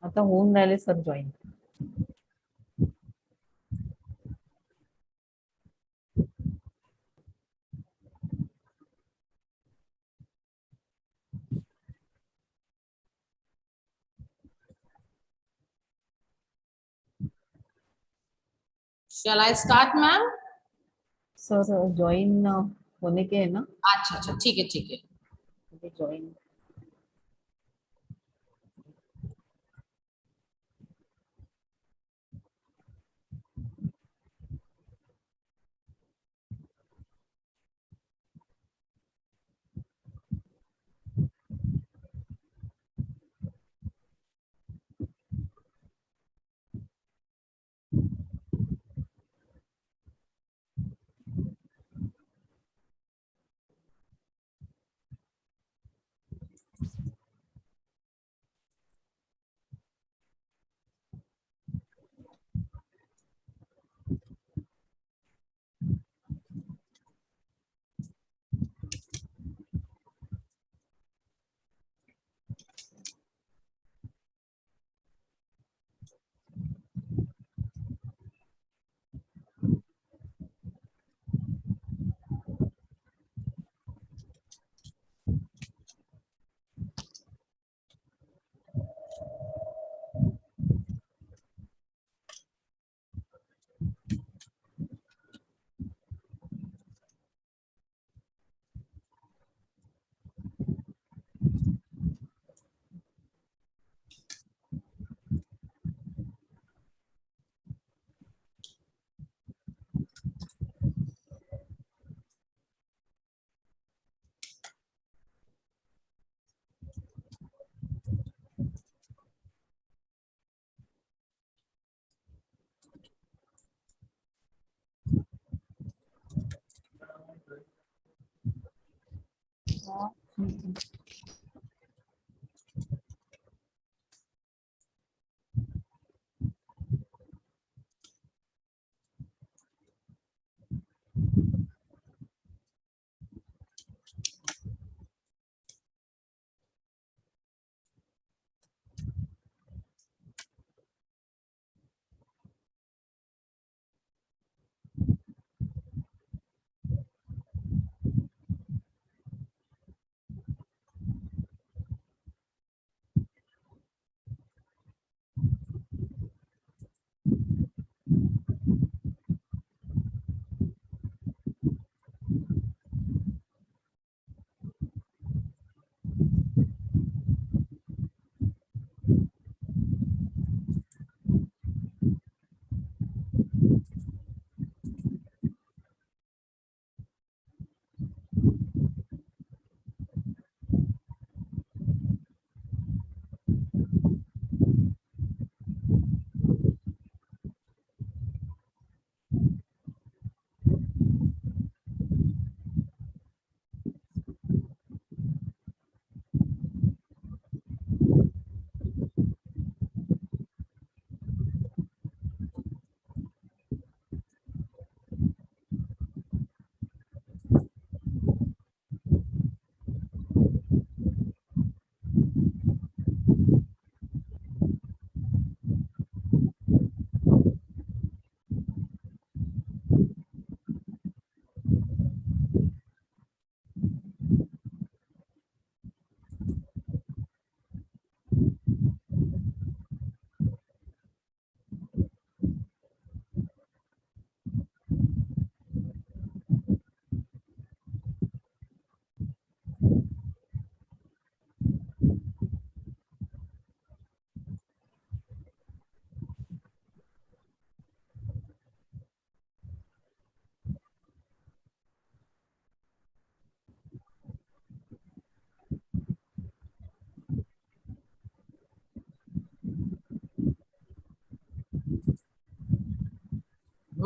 आता होऊन राहिले sir join. Shall I start, ma'am? Sir join होने के है ना. अच्छा अच्छा, ठीक है ठीक है. जॉइन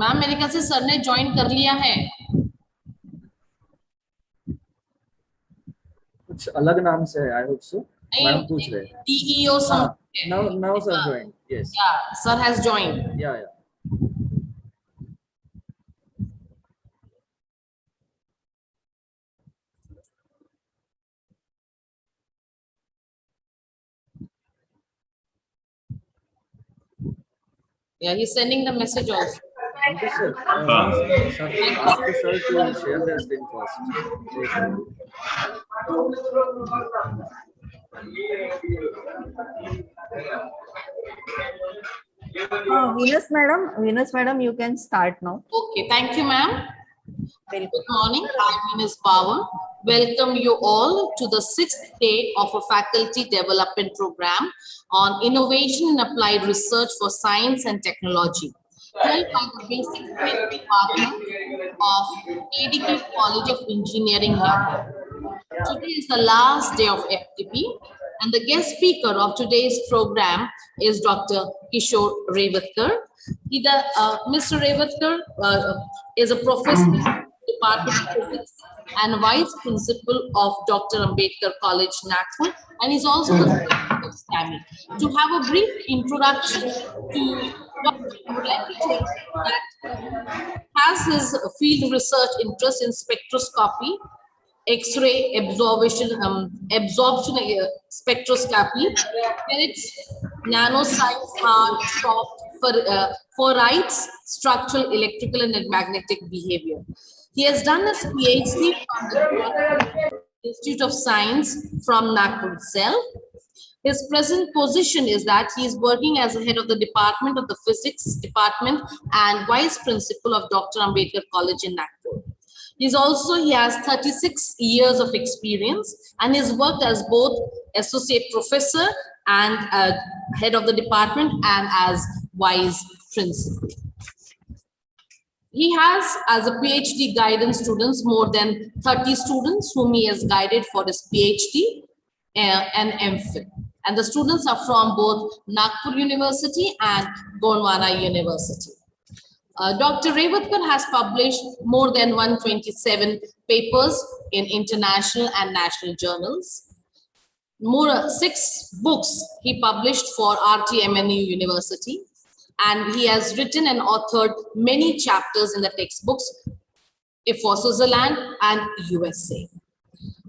मैम मेरे ख्याल से सर ने ज्वाइन कर लिया है. कुछ अलग नाम से है, आई होप सो. मैम पूछ रहे हैं. DEO हाँ, some. now sir joined. Yes. Yeah, sir has joined. Yeah. Yeah, he's sending the message also. Okay, sir. Sir, ask the sir to share the screen first. Wait. Venus madam, you can start now. Okay, thank you, ma'am. Welcome. Good morning. I'm Venus Power. Welcome you all to the 6th day of a faculty development program on innovation and applied research for science and technology, held by the basic field department of KDK College of Engineering, Nagpur. Today is the last day of FDP, and the guest speaker of today's program is Dr. Kishore Rewatkar. Mr. Rewatkar is a professor in the Department of Physics and Vice Principal of Dr. Ambedkar College, Nagpur, and he's also the President of STAMI. To have a brief introduction to Dr. I would like to tell you that has his field research interest in spectroscopy, X-ray absorption spectroscopy, it's Nano Science, hard, soft, for rights, structural, electrical, and magnetic behavior. He has done his PhD from the Institute of Science from Nagpur itself. His present position is that he is working as the head of the Department of the Physics Department and Vice Principal of Dr. Ambedkar College in Nagpur. He has 36 years of experience and has worked as both associate professor and head of the department and as vice principal. He has, as a PhD guidance students, more than 30 students whom he has guided for his PhD and MPhil. And the students are from both Nagpur University and Gondwana University. Dr. Rewatkar has published more than 127 papers in international and national journals. 6 books he published for RTMNU University, and he has written and authored many chapters in the textbooks for Switzerland and USA.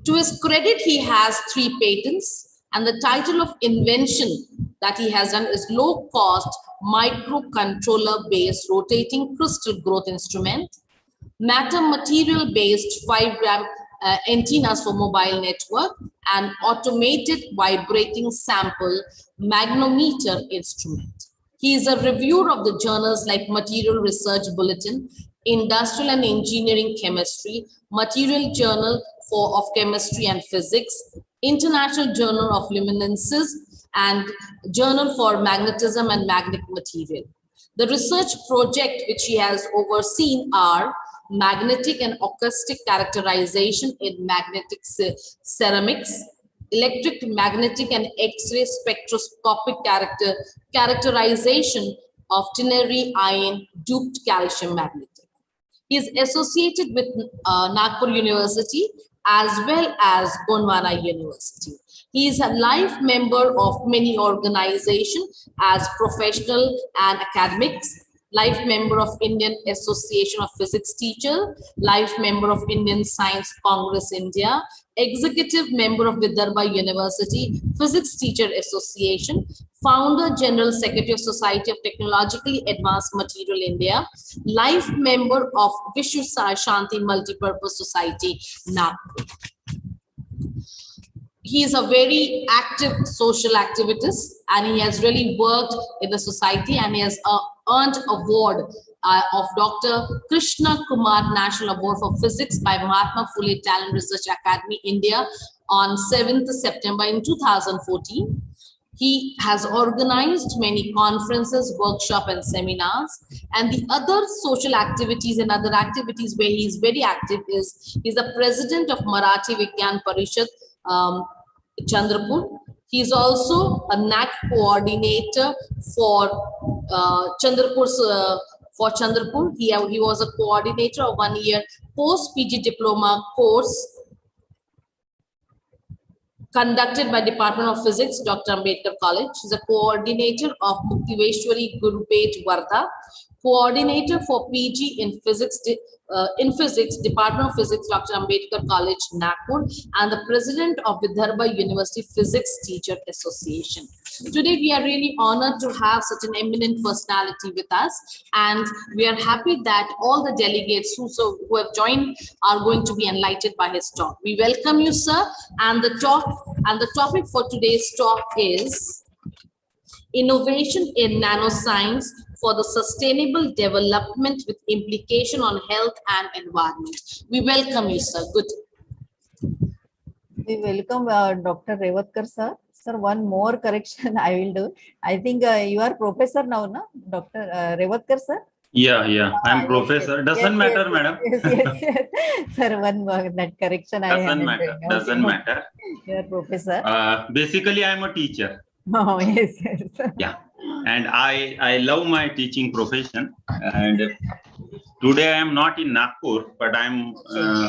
To his credit, he has 3 patents, and the title of invention that he has done is low-cost microcontroller-based rotating crystal growth instrument, matter material-based 5-gram antennas for mobile network, and automated vibrating sample magnometer instrument. He is a reviewer of the journals like Material Research Bulletin, Industrial and Engineering Chemistry, Material Journal of Chemistry and Physics, International Journal of Luminescence, and Journal for Magnetism and Magnetic Material. The research project which he has overseen are magnetic and acoustic characterization in magnetic ceramics, electric, magnetic, and X-ray spectroscopic characterization of ternary ion doped calcium magnetic. He is associated with Nagpur University as well as Gondwana University. He is a life member of many organizations as professional and academics, life member of Indian Association of Physics Teachers, life member of Indian Science Congress India, executive member of Vidarbha University Physics Teacher Association, founder general secretary of Society of Technologically Advanced Material India, life member of Vishwa Shanti Multipurpose Society, Nagpur. He is a very active social activist and he has really worked in the society, and he has earned award of Dr. Krishna Kumar National Award for Physics by Mahatma Phule Talent Research Academy, India on 7th September in 2014. He has organized many conferences, workshops, and seminars. And the other social activities and other activities where he is very active is he's the president of Marathi Vigyan Parishad, Chandrapur. He is also a NAC coordinator for Chandrapur. He was a coordinator of 1-year post-PG diploma course conducted by Department of Physics, Dr. Ambedkar College. He's a coordinator of Muktiveshwari Gurupet Wardha, Coordinator for PG in Physics, Department of Physics, Dr. Ambedkar College, Nagpur, and the President of Vidarbha University Physics Teacher Association. Today, we are really honored to have such an eminent personality with us, and we are happy that all the delegates who have joined are going to be enlightened by his talk. We welcome you, sir, and the topic for today's talk is Innovation in Nanoscience for the Sustainable Development with Implication on Health and Environment. We welcome you, sir. Good. We welcome Dr. Rewatkar, sir. Sir, one more correction I will do. I think you are professor now, no? Dr. Rewatkar, sir? Yeah. I'm professor. Yes, Doesn't matter, madam. Yes. Sir, one more, that correction I have. Doesn't matter. You are professor. Basically, I'm a teacher. Oh, yes. Yeah. And I love my teaching profession. And today I am not in Nagpur, but I'm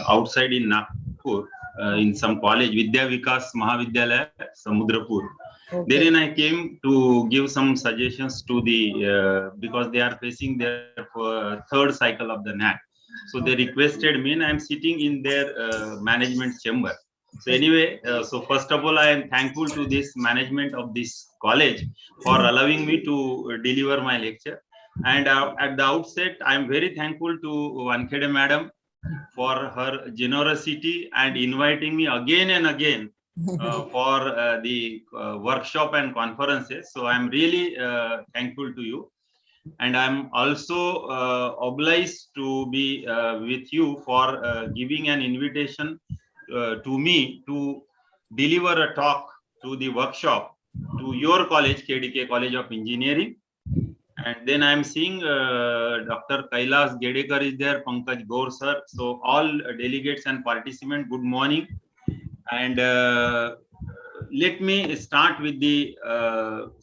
outside in Nagpur. In some college, Vidya Vikas Mahavidyalaya, Samudrapur. Okay. Therein I came to give some suggestions to the, because they are facing their third cycle of the NAT. So they requested me, and I'm sitting in their management chamber. So anyway, so first of all, I am thankful to this management of this college for allowing me to deliver my lecture. And at the outset, I am very thankful to Wankhede madam for her generosity and inviting me again and again for the workshop and conferences. So I'm really thankful to you. And I'm also obliged to be with you for giving an invitation to me to deliver a talk to the workshop to your college, KDK College of Engineering. And then I'm seeing Dr. Kailas Gedekar is there, Pankaj Gaur sir. So all delegates and participants, good morning. And let me start with the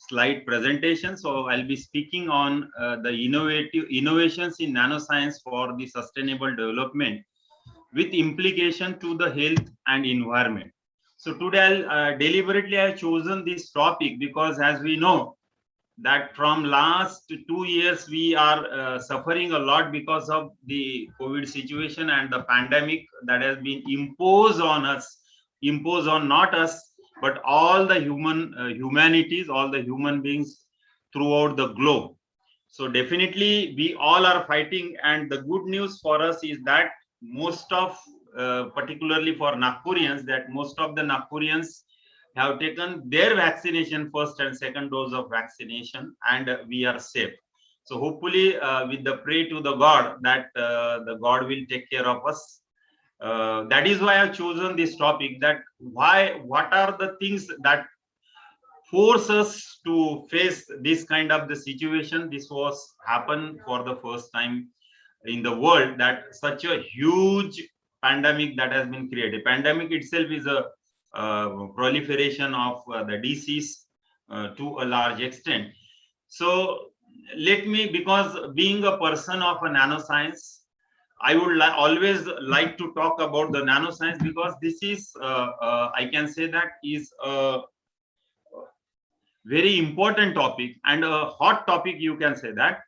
slide presentation. So I'll be speaking on the innovations in nanoscience for the sustainable development with implication to the health and environment. So today deliberately I have chosen this topic because, as we know, that from last 2 years we are suffering a lot because of the COVID situation and the pandemic that has been imposed on not us, but all the humanities, all the human beings throughout the globe. So definitely we all are fighting, and the good news for us is that most of, particularly for Nagpurians, that most of the Nagpurians have taken their vaccination, first and second dose of vaccination, and we are safe. So hopefully with the pray to the God that the God will take care of us. That is why I've chosen this topic, that what are the things that force us to face this kind of the situation. This was happened for the first time in the world, that such a huge pandemic that has been created. Pandemic itself is a proliferation of the disease to a large extent. So let me, because being a person of a nanoscience, I would always like to talk about the nanoscience, because this is, I can say that is a very important topic and a hot topic, you can say that.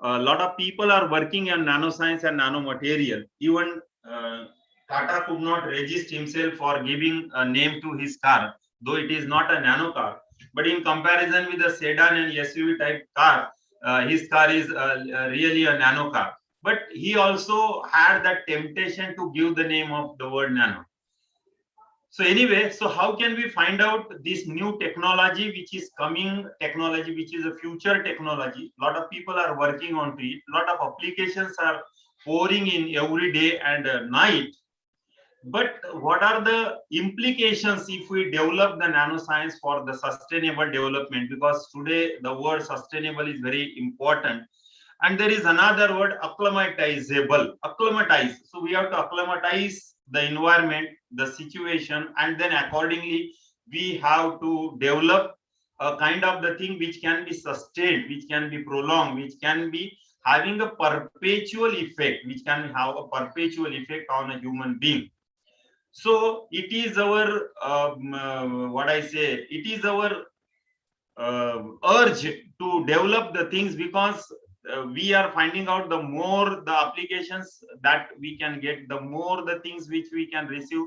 A lot of people are working on nanoscience and nanomaterial. Even Tata could not resist himself for giving a name to his car, though it is not a nano car. But in comparison with the sedan and SUV type car, his car is really a nano car. But he also had that temptation to give the name of the word nano. So anyway, so how can we find out this new technology which is coming, technology which is a future technology? A lot of people are working on it. A lot of applications are pouring in every day and night. But what are the implications if we develop the nanoscience for the sustainable development? Because today the word sustainable is very important. And there is another word, acclimatizable, acclimatize. So we have to acclimatize the environment, the situation, and then accordingly we have to develop a kind of the thing which can be sustained, which can be prolonged, which can be having a perpetual effect, which can have a perpetual effect on a human being. So it is our it is our urge to develop the things, because we are finding out, the more the applications that we can get, the more the things which we can receive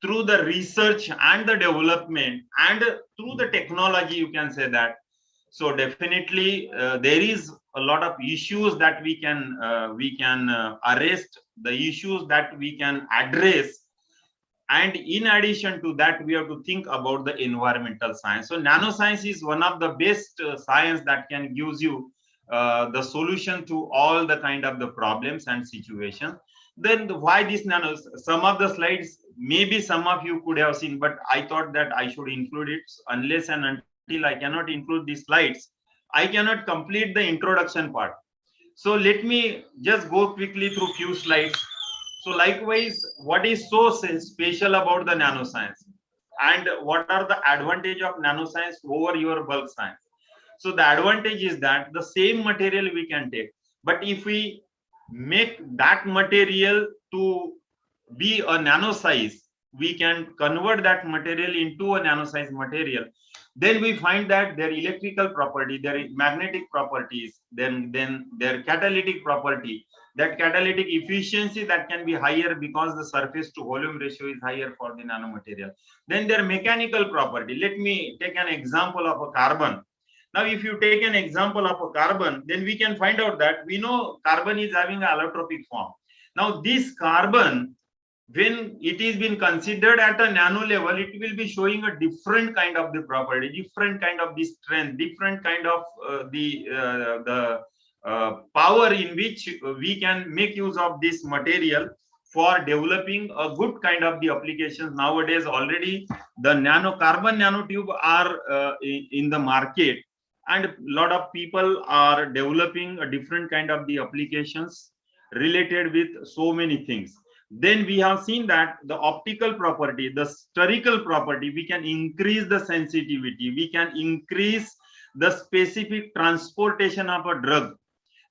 through the research and the development and through the technology, you can say that. So definitely there is a lot of issues that we can arrest, the issues that we can address. And in addition to that, we have to think about the environmental science. So nanoscience is one of the best science that can gives you the solution to all the kind of the problems and situations. Then why this nano? Some of the slides, maybe some of you could have seen, but I thought that I should include it. Unless and until I cannot include these slides, I cannot complete the introduction part. So let me just go quickly through few slides. So likewise, what is so special about the nanoscience, and what are the advantage of nanoscience over your bulk science? So the advantage is that the same material we can take, but if we make that material to be a nano size, we can convert that material into a nano size material. Then we find that their electrical property, their magnetic properties, then their catalytic property, that catalytic efficiency that can be higher because the surface to volume ratio is higher for the nanomaterial. Then their mechanical property. Let me take an example of a carbon. Now, if you take an example of a carbon, then we can find out that we know carbon is having an allotropic form. Now, this carbon, when it is been considered at a nano level, it will be showing a different kind of the property, different kind of the strength, different kind of power in which we can make use of this material for developing a good kind of the applications. Nowadays, already the carbon nanotube are in the market, and a lot of people are developing a different kind of the applications related with so many things. Then we have seen that the optical property, the spherical property, we can increase the sensitivity, we can increase the specific transportation of a drug.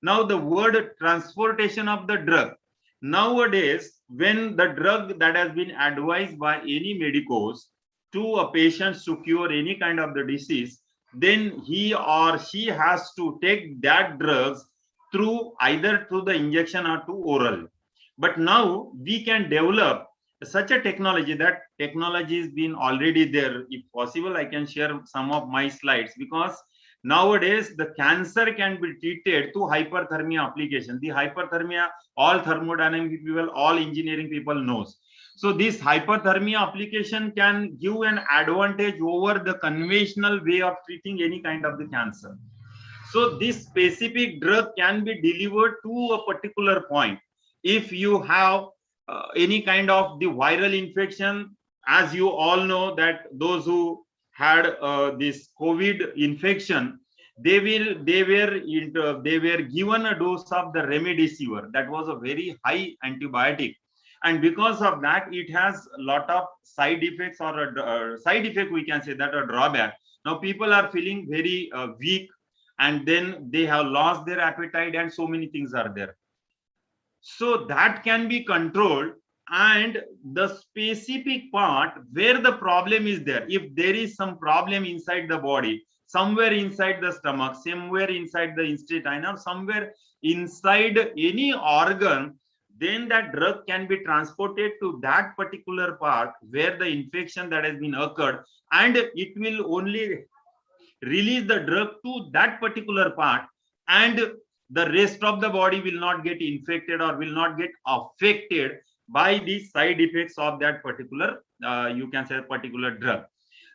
Now the word transportation of the drug, nowadays when the drug that has been advised by any medicos to a patient to cure any kind of the disease, then he or she has to take that drugs through either through the injection or to oral. But now we can develop such a technology, that technology has been already there. If possible, I can share some of my slides, because nowadays the cancer can be treated through hyperthermia application. The hyperthermia, all thermodynamic people, all engineering people knows. So this hyperthermia application can give an advantage over the conventional way of treating any kind of the cancer. So this specific drug can be delivered to a particular point. If you have any kind of the viral infection, as you all know that those who had this COVID infection, they were given a dose of the remdesivir. That was a very high antibiotic, and because of that, it has a lot of side effects, or a side effect we can say that a drawback. Now people are feeling very weak, and then they have lost their appetite, and so many things are there. So that can be controlled, and the specific part where the problem is there, if there is some problem inside the body, somewhere inside the stomach, somewhere inside the intestine, or somewhere inside any organ, then that drug can be transported to that particular part where the infection that has been occurred, and it will only release the drug to that particular part, and the rest of the body will not get infected or will not get affected by the side effects of that particular, you can say, particular drug.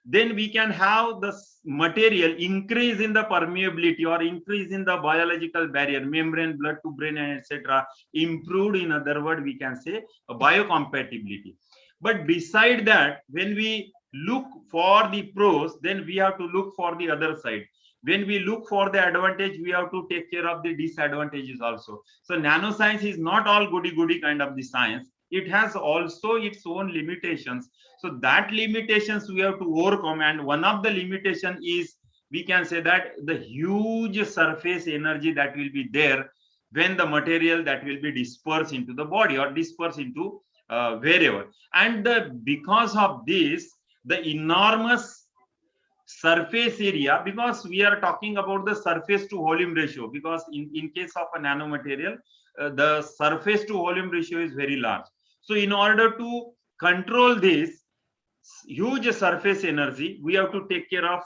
Then we can have the material increase in the permeability or increase in the biological barrier, membrane, blood to brain, and etc. improved. In other words, we can say a biocompatibility. But beside that, when we look for the pros, then we have to look for the other side. When we look for the advantage, we have to take care of the disadvantages also. So nanoscience is not all goody kind of the science. It has also its own limitations. So that limitations we have to overcome, and one of the limitation is, we can say that the huge surface energy that will be there when the material that will be dispersed into the body or dispersed into wherever. And because of this, the enormous surface area, because we are talking about the surface to volume ratio, because in case of a nanomaterial, the surface to volume ratio is very large. So in order to control this huge surface energy, we have to take care of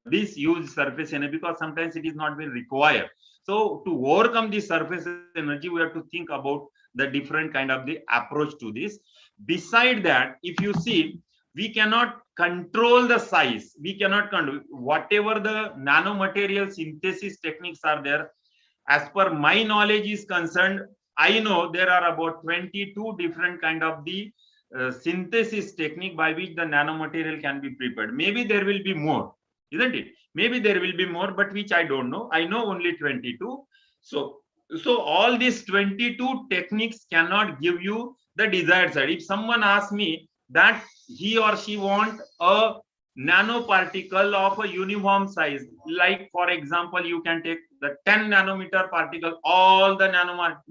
this huge surface energy, because sometimes it is not very required. So to overcome this surface energy, we have to think about the different kind of the approach to this. Beside that, if you see, we cannot control the size. We cannot control whatever the nanomaterial synthesis techniques are there. As per my knowledge is concerned, I know there are about 22 different kind of the synthesis technique by which the nanomaterial can be prepared. Maybe there will be more, isn't it? Maybe there will be more, but which I don't know. I know only 22. So all these 22 techniques cannot give you the desired side. If someone asks me that he or she want a nanoparticle of a uniform size, like for example, you can take the 10 nanometer particle, all the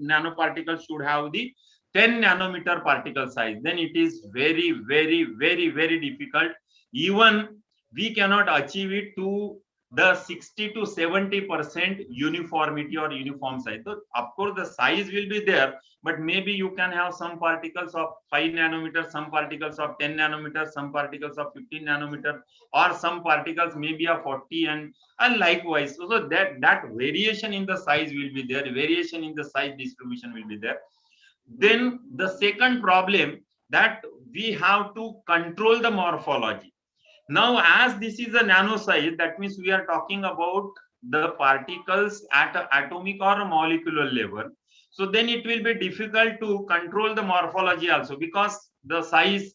nanoparticles should have the 10 nanometer particle size, then it is very, very, very, very difficult. Even we cannot achieve it to the 60 to 70% uniformity or uniform size. So of course the size will be there, but maybe you can have some particles of 5 nanometers, some particles of 10 nanometers, some particles of 15 nanometers, or some particles maybe of 40, and likewise. So that variation in the size will be there, variation in the size distribution will be there. Then the second problem, that we have to control the morphology. Now, as this is a nano size, that means we are talking about the particles at an atomic or a molecular level. So then it will be difficult to control the morphology also, because the size.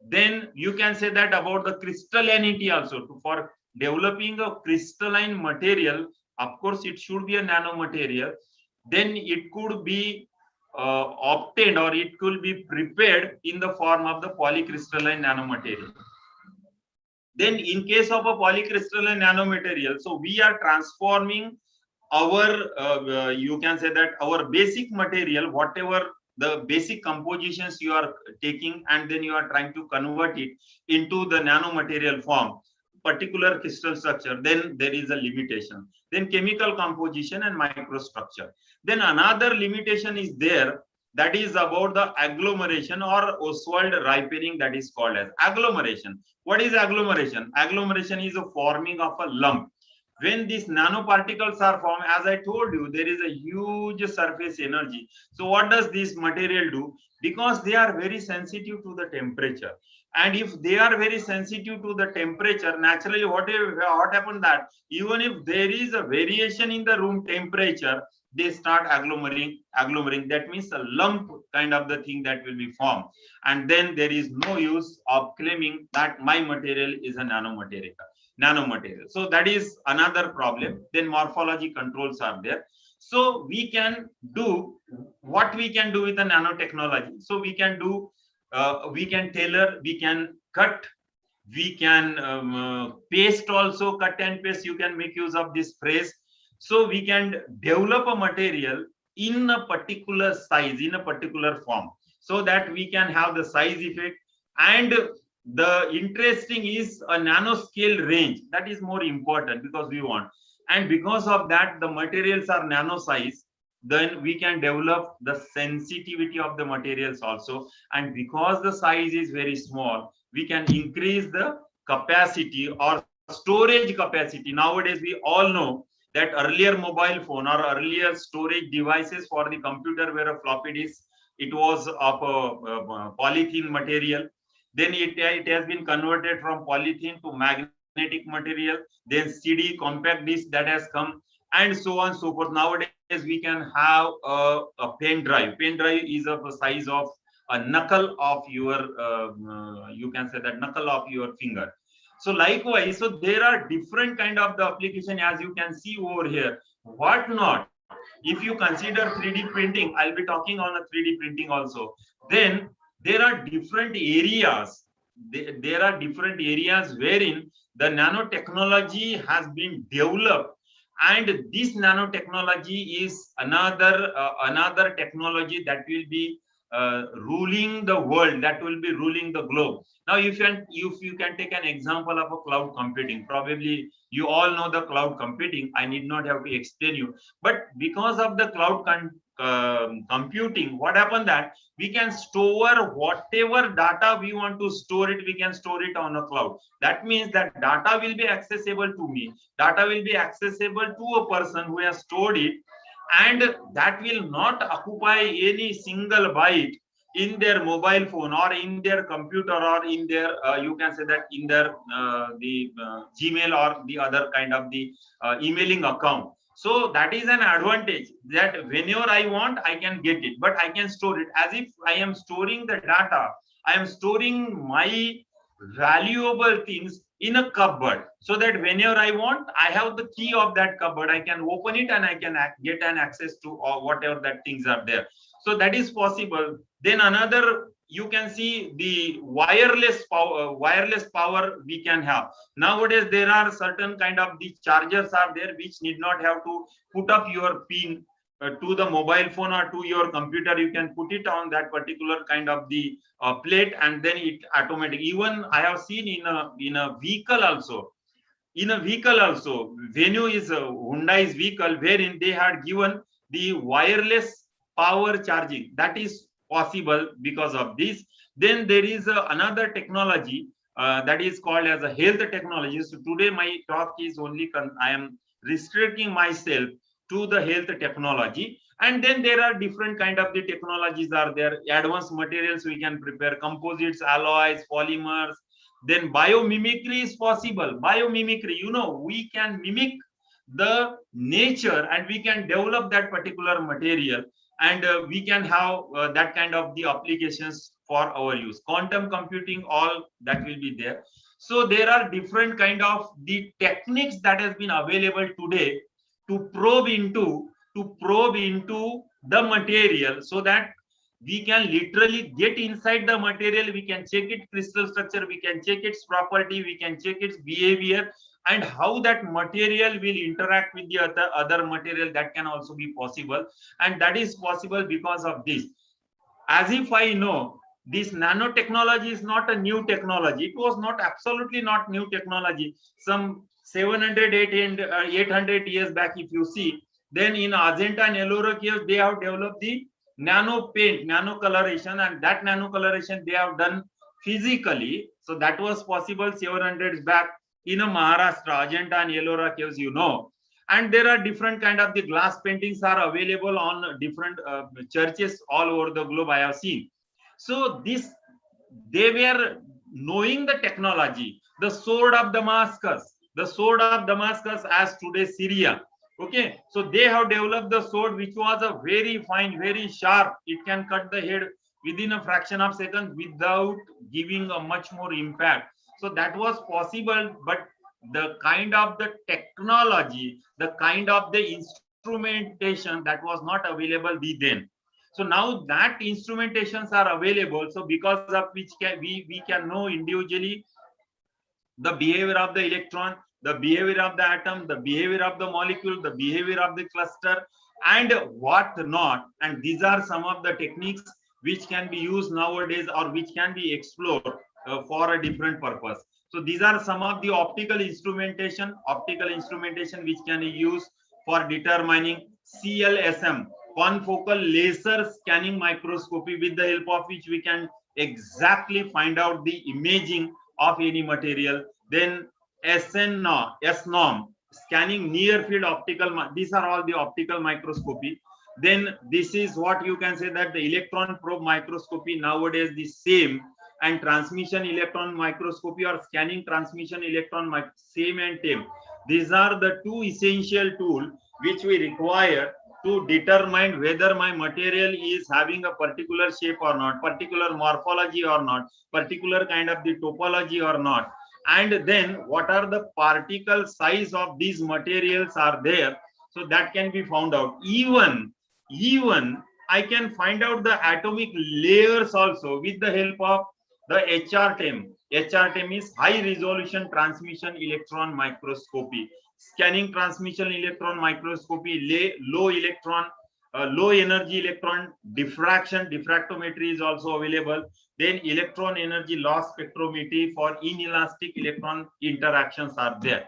Then you can say that about the crystallinity also. For developing a crystalline material, of course it should be a nanomaterial. Then it could be obtained, or it could be prepared in the form of the polycrystalline nanomaterial. Then in case of a polycrystalline nanomaterial, so we are transforming our you can say that our basic material, whatever the basic compositions you are taking, and then you are trying to convert it into the nanomaterial form, particular crystal structure. Then there is a limitation. Then chemical composition and microstructure. Then another limitation is there, that is about the agglomeration or Oswald ripening, that is called as agglomeration. What is agglomeration? Agglomeration is a forming of a lump. When these nanoparticles are formed, as I told you, there is a huge surface energy. So what does this material do? Because they are very sensitive to the temperature. And if they are very sensitive to the temperature, naturally what happened, that even if there is a variation in the room temperature, they start agglomerating. That means a lump kind of the thing that will be formed. And then there is no use of claiming that my material is a nanomaterial. So that is another problem. Then morphology controls are there. So we can do what we can do with the nanotechnology. So we can do, we can tailor, we can cut, we can paste also, cut and paste. You can make use of this phrase. So we can develop a material in a particular size, in a particular form, so that we can have the size effect. And the interesting is a nanoscale range. That is more important, because we want. And because of that, the materials are nano size. Then we can develop the sensitivity of the materials also. And because the size is very small, we can increase the capacity or storage capacity. Nowadays, we all know that earlier mobile phone or earlier storage devices for the computer were a floppy disk. It was of a polythene material. Then it has been converted from polythene to magnetic material. Then CD, compact disc, that has come, and so on and so forth. Nowadays we can have a pen drive. Pen drive is of the size of a knuckle of your you can say that knuckle of your finger. So likewise, so there are different kind of the application, as you can see over here. What not? If you consider 3D printing, I'll be talking on a 3D printing also. Then there are different areas. There are different areas wherein the nanotechnology has been developed, and this nanotechnology is another technology that will be ruling the world, that will be ruling the globe. Now, if you can take an example of a cloud computing, probably you all know the cloud computing. I need not have to explain you. But because of the cloud computing, what happened that we can store whatever data we want to store it, we can store it on a cloud. That means that data will be accessible to me. Data will be accessible to a person who has stored it, and that will not occupy any single byte in their mobile phone or in their computer or in their you can say that in their Gmail or the other kind of the emailing account. So that is an advantage, that whenever I want, I can get it, but I can store it as if I am storing the data. I am storing my valuable things in a cupboard, so that whenever I want, I have the key of that cupboard. I can open it and I can get an access to whatever that things are there. So that is possible. Then another, you can see the wireless power we can have. Nowadays, there are certain kind of the chargers are there which need not have to put up your pin to the mobile phone or to your computer. You can put it on that particular kind of the plate, and then it automatic. Even I have seen in a vehicle also. In a vehicle also, Venue is Hyundai's vehicle, wherein they had given the wireless power charging. That is possible because of this. Then there is another technology that is called as a health technology. So today my talk is only I am restricting myself to the health technology. And then there are different kind of the technologies are there. Advanced materials we can prepare, composites, alloys, polymers. Then biomimicry is possible. Biomimicry, you know, we can mimic the nature and we can develop that particular material, and we can have that kind of the applications for our use. Quantum computing, all that will be there. So there are different kind of the techniques that has been available today to probe into the material, so that we can literally get inside the material. We can check its crystal structure, we can check its property, we can check its behavior, and how that material will interact with the other material. That can also be possible, and that is possible because of this. As if I know, this nanotechnology is not a new technology. It was not absolutely not new technology. Some 700, 800 years back, if you see, then in Ajanta and Ellora caves, they have developed the nano paint, nano coloration, and that nano coloration they have done physically. So that was possible 700 back in a Maharashtra, Ajanta and Ellora caves, you know. And there are different kind of the glass paintings are available on different churches all over the globe, I have seen. So this, they were knowing the technology, the sword of Damascus as today Syria. Okay, so they have developed the sword, which was a very fine, very sharp. It can cut the head within a fraction of seconds without giving a much more impact. So that was possible, but the kind of the technology, the kind of the instrumentation, that was not available then. So now that instrumentations are available, so because of which we can know individually the behavior of the electron, the behavior of the atom, the behavior of the molecule, the behavior of the cluster, and what not. And these are some of the techniques which can be used nowadays, or which can be explored for a different purpose. So these are some of the optical instrumentation which can be used for determining CLSM, confocal laser scanning microscopy, with the help of which we can exactly find out the imaging of any material. Then SNOM, scanning near field optical, these are all the optical microscopy. Then this is what you can say that the electron probe microscopy, nowadays the same, and transmission electron microscopy or scanning transmission electron, same and same. These are the two essential tools which we require to determine whether my material is having a particular shape or not, particular morphology or not, particular kind of the topology or not. And then what are the particle size of these materials are there, so that can be found out. Even I can find out the atomic layers also with the help of the HRTEM. HRTEM is high resolution transmission electron microscopy. Scanning transmission electron microscopy, low electron low energy electron diffraction, diffractometry is also available. Then electron energy loss spectrometry for inelastic electron interactions are there.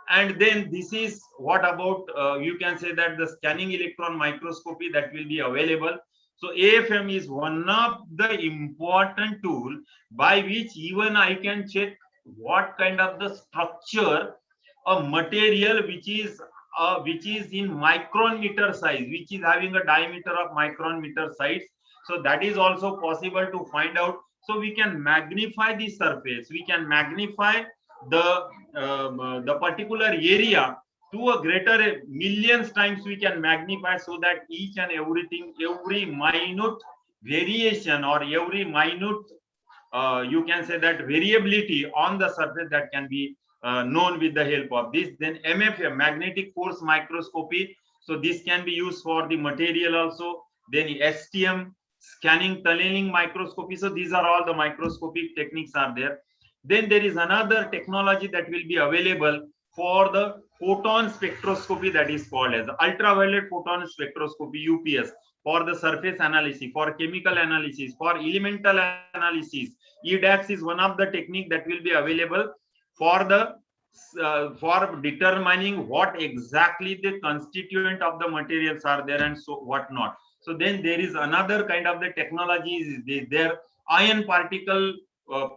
And then this is what about, you can say that the scanning electron microscopy that will be available. So AFM is one of the important tool by which even I can check what kind of the structure a material which is in micron meter size, which is having a diameter of micron meter size. So that is also possible to find out. So we can magnify the surface, we can magnify the particular area to a greater millions times we can magnify, so that each and everything, every minute variation or every minute you can say that variability on the surface that can be known with the help of this. Then MFM, magnetic force microscopy, so this can be used for the material also. Then STM, scanning tunneling microscopy, so these are all the microscopic techniques are there. Then there is another technology that will be available for the photon spectroscopy, that is called as ultraviolet photon spectroscopy, UPS, for the surface analysis, for chemical analysis, for elemental analysis. EDAX is one of the technique that will be available for the for determining what exactly the constituent of the materials are there and so what not. So then there is another kind of the technology is there, ion particle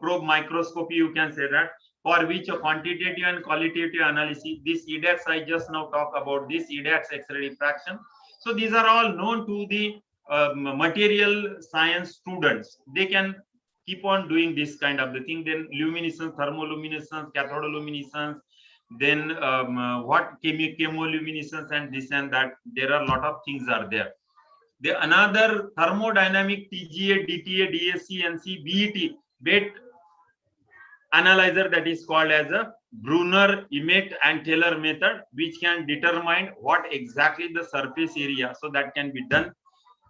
probe microscopy, you can say that, for which a quantitative and qualitative analysis. This EDAX I just now talk about, this EDAX X-ray diffraction. So these are all known to the material science students. They can keep on doing this kind of the thing. Then luminescence, thermoluminescence, cathodoluminescence, then what chemoluminescence and this and that. There are a lot of things are there. The another thermodynamic TGA, DTA, DSC, NC, BET, BET analyzer, that is called as a Brunner, Emmett and Taylor method, which can determine what exactly the surface area, so that can be done.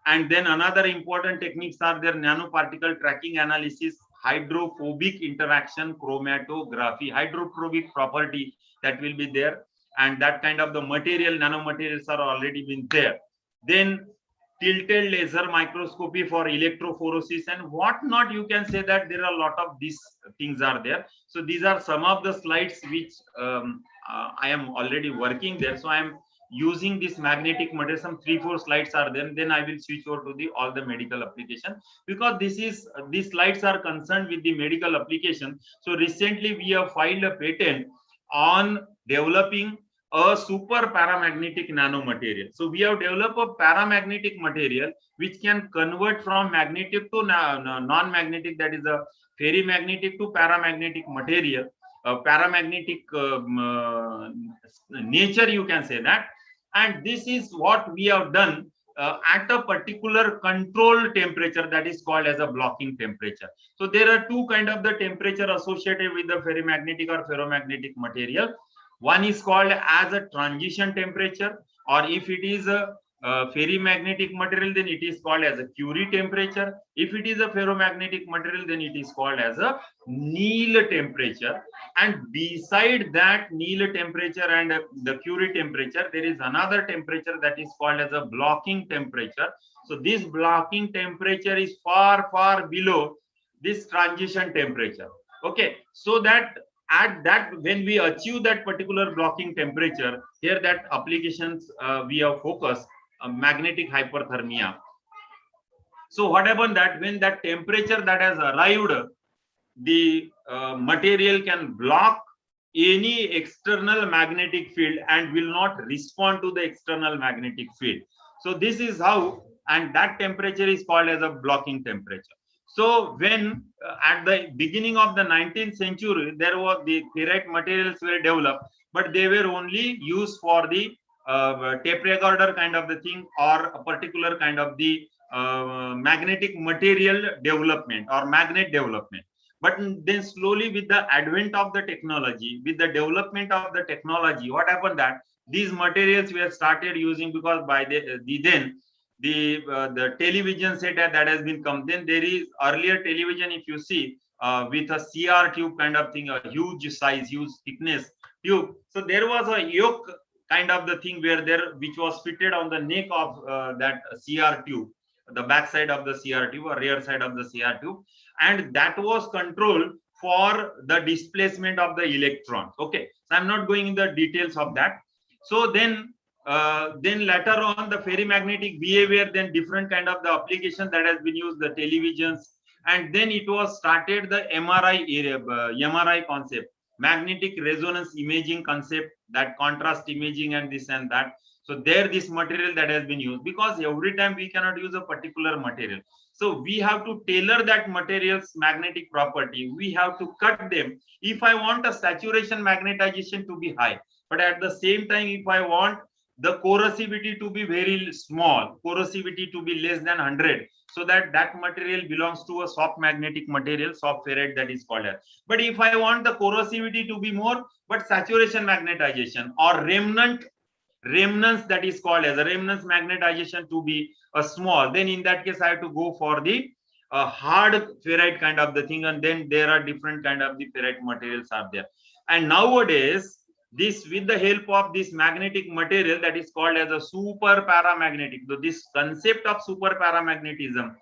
And then another important techniques are there, nanoparticle tracking analysis, hydrophobic interaction chromatography, hydrophobic property that will be there, and that kind of the material, nanomaterials are already been there. Then tilted laser microscopy for electrophoresis and what not, you can say that there are a lot of these things are there. So these are some of the slides which I am already working there. So I am using this magnetic material, some 3-4 slides are there, then I will switch over to the all the medical application, because this is these slides are concerned with the medical application. So recently we have filed a patent on developing a super paramagnetic nanomaterial. So we have developed a paramagnetic material which can convert from magnetic to non-magnetic, that is a ferrimagnetic to paramagnetic material, paramagnetic nature, you can say that. And this is what we have done at a particular controlled temperature, that is called as a blocking temperature. So there are two kind of the temperature associated with the ferrimagnetic or ferromagnetic material. One is called as a transition temperature, or if it is a ferrimagnetic material, then it is called as a Curie temperature. If it is a ferromagnetic material, then it is called as a Néel temperature. And beside that Néel temperature and the Curie temperature, there is another temperature that is called as a blocking temperature. So this blocking temperature is far, far below this transition temperature. Okay, so that at that, when we achieve that particular blocking temperature, here that applications we have focused magnetic hyperthermia. So what happened that when that temperature that has arrived, the material can block any external magnetic field and will not respond to the external magnetic field. So this is how, and that temperature is called as a blocking temperature. So when at the beginning of the 19th century, there was the ferrite materials were developed, but they were only used for the tape recorder kind of the thing, or a particular kind of the magnetic material development or magnet development. But then slowly with the advent of the technology, with the development of the technology, what happened that these materials were started using, because by the television set that has been come. Then there is earlier television, if you see with a CR tube kind of thing, a huge size, huge thickness tube. So there was a yoke kind of the thing where there, which was fitted on the neck of that CR tube, the back side of the CR tube or rear side of the CR tube, and that was controlled for the displacement of the electrons. Okay, so I'm not going in the details of that. So then later on the ferrimagnetic behavior, then different kind of the application that has been used, the televisions, and then it was started the MRI area, MRI concept, magnetic resonance imaging concept, that contrast imaging and this and that. So there this material that has been used, because every time we cannot use a particular material. So we have to tailor that material's magnetic property. We have to cut them. If I want a saturation magnetization to be high, but at the same time, if I want the corrosivity to be very small, corrosivity to be less than 100, so that that material belongs to a soft magnetic material, soft ferrite, that is called as. But if I want the corrosivity to be more, but saturation magnetization or remnants, that is called as a remnants magnetization to be a small, then in that case I have to go for the hard ferrite kind of the thing, and then there are different kind of the ferrite materials are there. And nowadays, this, with the help of this magnetic material that is called as a super paramagnetic, so this concept of super paramagnetism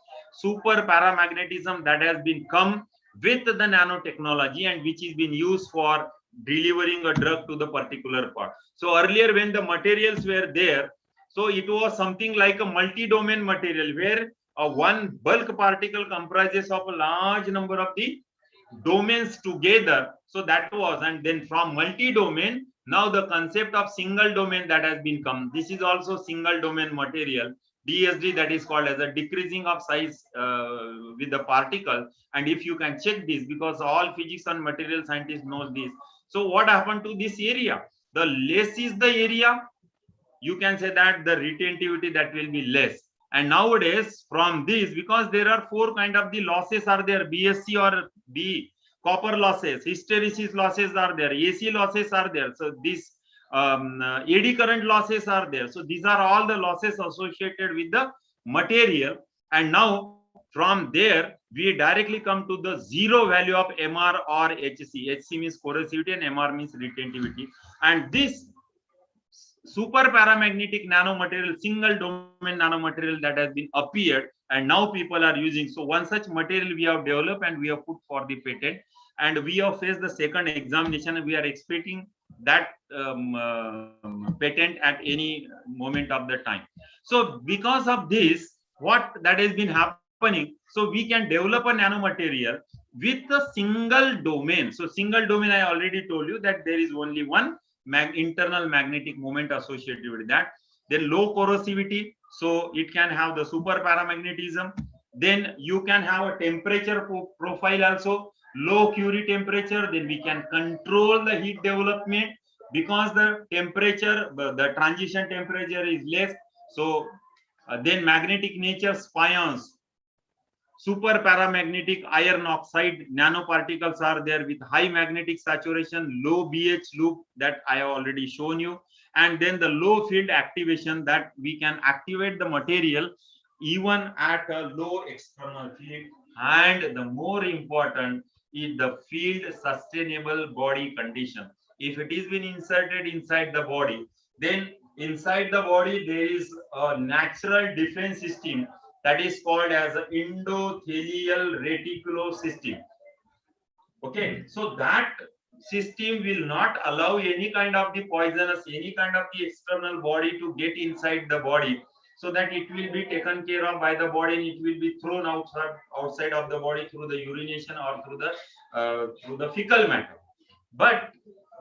that has been come with the nanotechnology, and which is being used for delivering a drug to the particular part. So earlier when the materials were there, so it was something like a multi-domain material where one bulk particle comprises of a large number of the domains together. So that was, and then from multi-domain, now the concept of single domain that has been come. This is also single domain material, DSD, that is called as a decreasing of size with the particle. And if you can check this, because all physics and material scientists knows this. So what happened to this area? The less is the area, you can say that the retentivity that will be less. And nowadays from this, because there are four kind of the losses are there, BSC or B, copper losses, hysteresis losses are there, AC losses are there. So this AD current losses are there. So these are all the losses associated with the material. And now from there, we directly come to the zero value of MR or HC. HC means corrosivity and MR means retentivity. And this super paramagnetic nanomaterial, single domain nanomaterial that has been appeared, and now people are using. So one such material we have developed and we have put for the patent, and we have faced the second examination, and we are expecting that patent at any moment of the time. So because of this, what that has been happening, so we can develop a nanomaterial with a single domain. So single domain, I already told you that there is only one internal magnetic moment associated with that. Then low corrosivity, so it can have the super paramagnetism. Then you can have a temperature profile also, low Curie temperature. Then we can control the heat development because the temperature, the transition temperature is less. So then magnetic nature, spions, super paramagnetic iron oxide nanoparticles are there with high magnetic saturation, low BH loop that I have already shown you, and then the low field activation, that we can activate the material even at a low external field. And the more important is the field sustainable body condition. If it is been inserted inside the body, then inside the body there is a natural defense system that is called as endothelial reticular system. Okay, so that system will not allow any kind of the poisonous, any kind of the external body to get inside the body, so that it will be taken care of by the body and it will be thrown outside of the body through the urination or through the fecal matter. But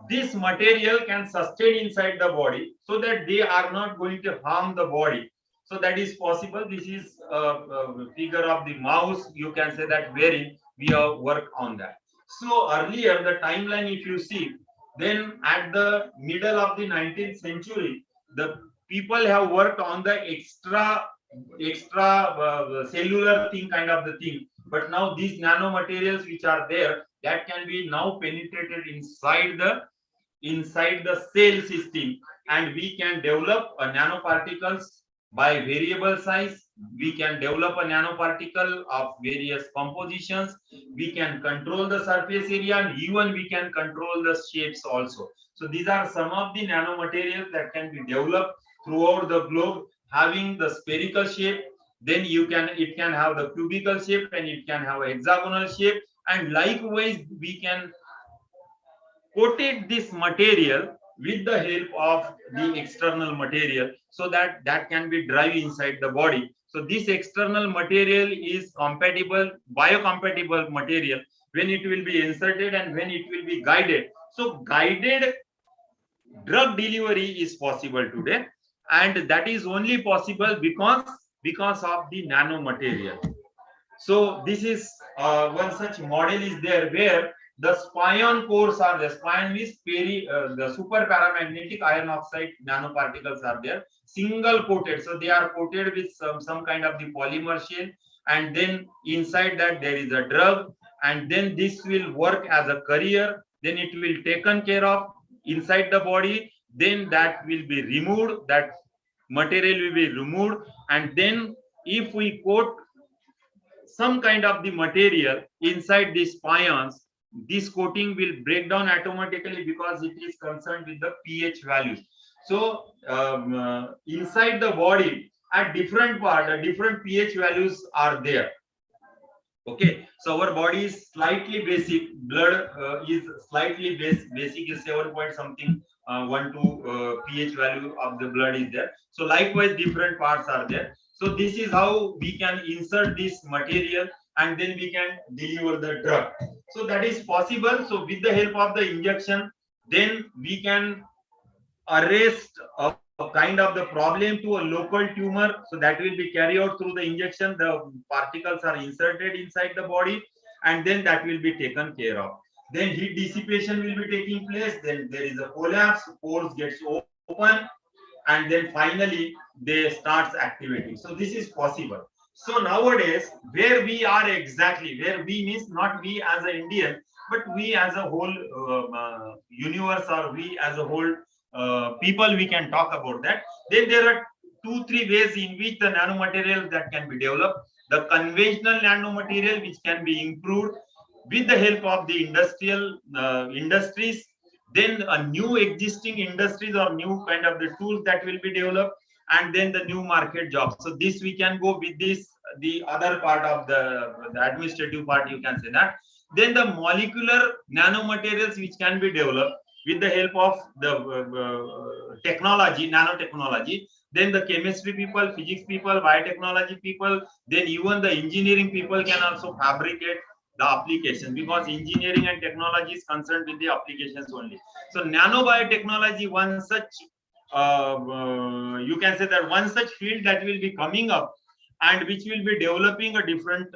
this material can sustain inside the body so that they are not going to harm the body. So that is possible. This is a figure of the mouse, you can say that, wherein we have worked on that. So earlier, the timeline, if you see, then at the middle of the 19th century, the people have worked on the extra cellular thing kind of the thing. But now these nanomaterials which are there, that can be now penetrated inside the cell system, and we can develop nanoparticles By variable size, we can develop a nanoparticle of various compositions. We can control the surface area, and even we can control the shapes also. So these are some of the nanomaterials that can be developed throughout the globe, having the spherical shape. Then it can have the cubical shape, and it can have a hexagonal shape. And likewise, we can coated this material with the help of the external material, so that that can be drive inside the body. So this external material is compatible, biocompatible material, when it will be inserted and when it will be guided. So guided drug delivery is possible today, and that is only possible because of the nanomaterial. So this is one such model is there, where the spion cores are there. Spion means the super paramagnetic iron oxide nanoparticles are there, single coated. So they are coated with some kind of the polymer shell, and then inside that there is a drug, and then this will work as a carrier. Then it will taken care of inside the body. Then that will be removed. That material will be removed, and then if we coat some kind of the material inside these spions, this coating will break down automatically, because it is concerned with the pH values. So inside the body, at different part, different pH values are there. Okay, so our body is slightly basic. Blood is slightly basic is 7 point something 1 to pH value of the blood is there. So likewise, different parts are there. So this is how we can insert this material, and then we can deliver the drug. So that is possible. So with the help of the injection, then we can arrest a kind of the problem to a local tumor. So that will be carried out through the injection. The particles are inserted inside the body, and then that will be taken care of. Then heat dissipation will be taking place. Then there is a collapse, pores gets open, and then finally they starts activating. So this is possible. So nowadays, where we are exactly, where we means not we as an Indian, but we as a whole universe, or we as a whole people, we can talk about that. Then there are 2-3 ways in which the nanomaterials that can be developed. The conventional nanomaterial, which can be improved with the help of the industrial industries. Then a new existing industries or new kind of the tools that will be developed, and then the new market jobs. So this we can go with this, the other part of the administrative part, you can say that. Then the molecular nanomaterials, which can be developed with the help of the technology, nanotechnology. Then the chemistry people, physics people, biotechnology people, then even the engineering people can also fabricate the application, because engineering and technology is concerned with the applications only. So nanobiotechnology, one such you can say that one such field that will be coming up, and which will be developing a different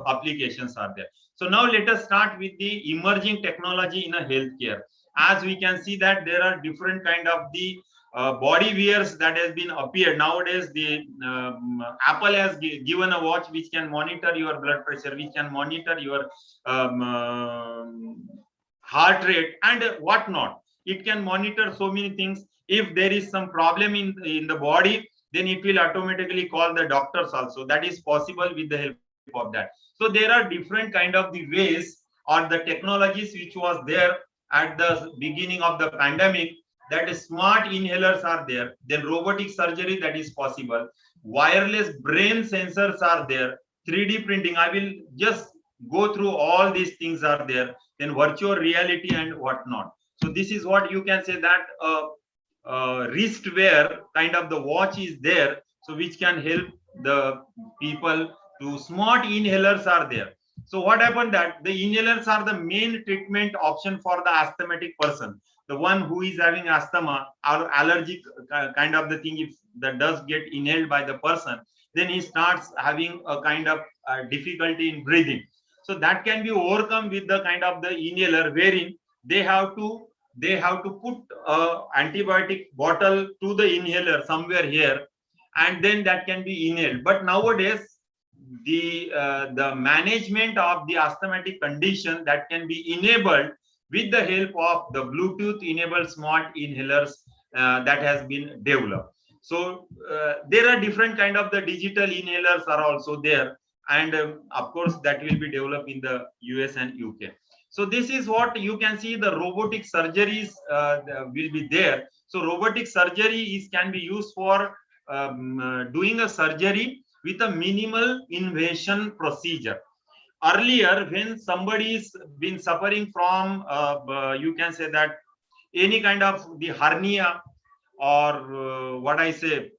applications are there. So now let us start with the emerging technology in a healthcare. As we can see that there are different kind of the body wears that has been appeared nowadays. The Apple has given a watch which can monitor your blood pressure, which can monitor your heart rate and whatnot. It can monitor so many things. If there is some problem in the body, then it will automatically call the doctors also. That is possible with the help of that. So there are different kind of the ways or the technologies which was there at the beginning of the pandemic, that is smart inhalers are there. Then robotic surgery, that is possible. Wireless brain sensors are there. 3D printing, I will just go through all these things are there. Then virtual reality and whatnot. So this is what you can say that wrist wear kind of the watch is there, so which can help the people to smart inhalers are there. So what happened that the inhalers are the main treatment option for the asthmatic person, the one who is having asthma or allergic kind of the thing. If that does get inhaled by the person, then he starts having a kind of difficulty in breathing. So that can be overcome with the kind of the inhaler, wherein they have to put a antibiotic bottle to the inhaler somewhere here, and then that can be inhaled. But nowadays the management of the asthmatic condition that can be enabled with the help of the Bluetooth enabled smart inhalers that has been developed. So there are different kind of the digital inhalers are also there, and of course that will be developed in the US and UK. So this is what you can see, the robotic surgeries will be there. So robotic surgery can be used for doing a surgery with a minimal invasion procedure. Earlier, when somebody's been suffering from you can say that any kind of the hernia, or what I say,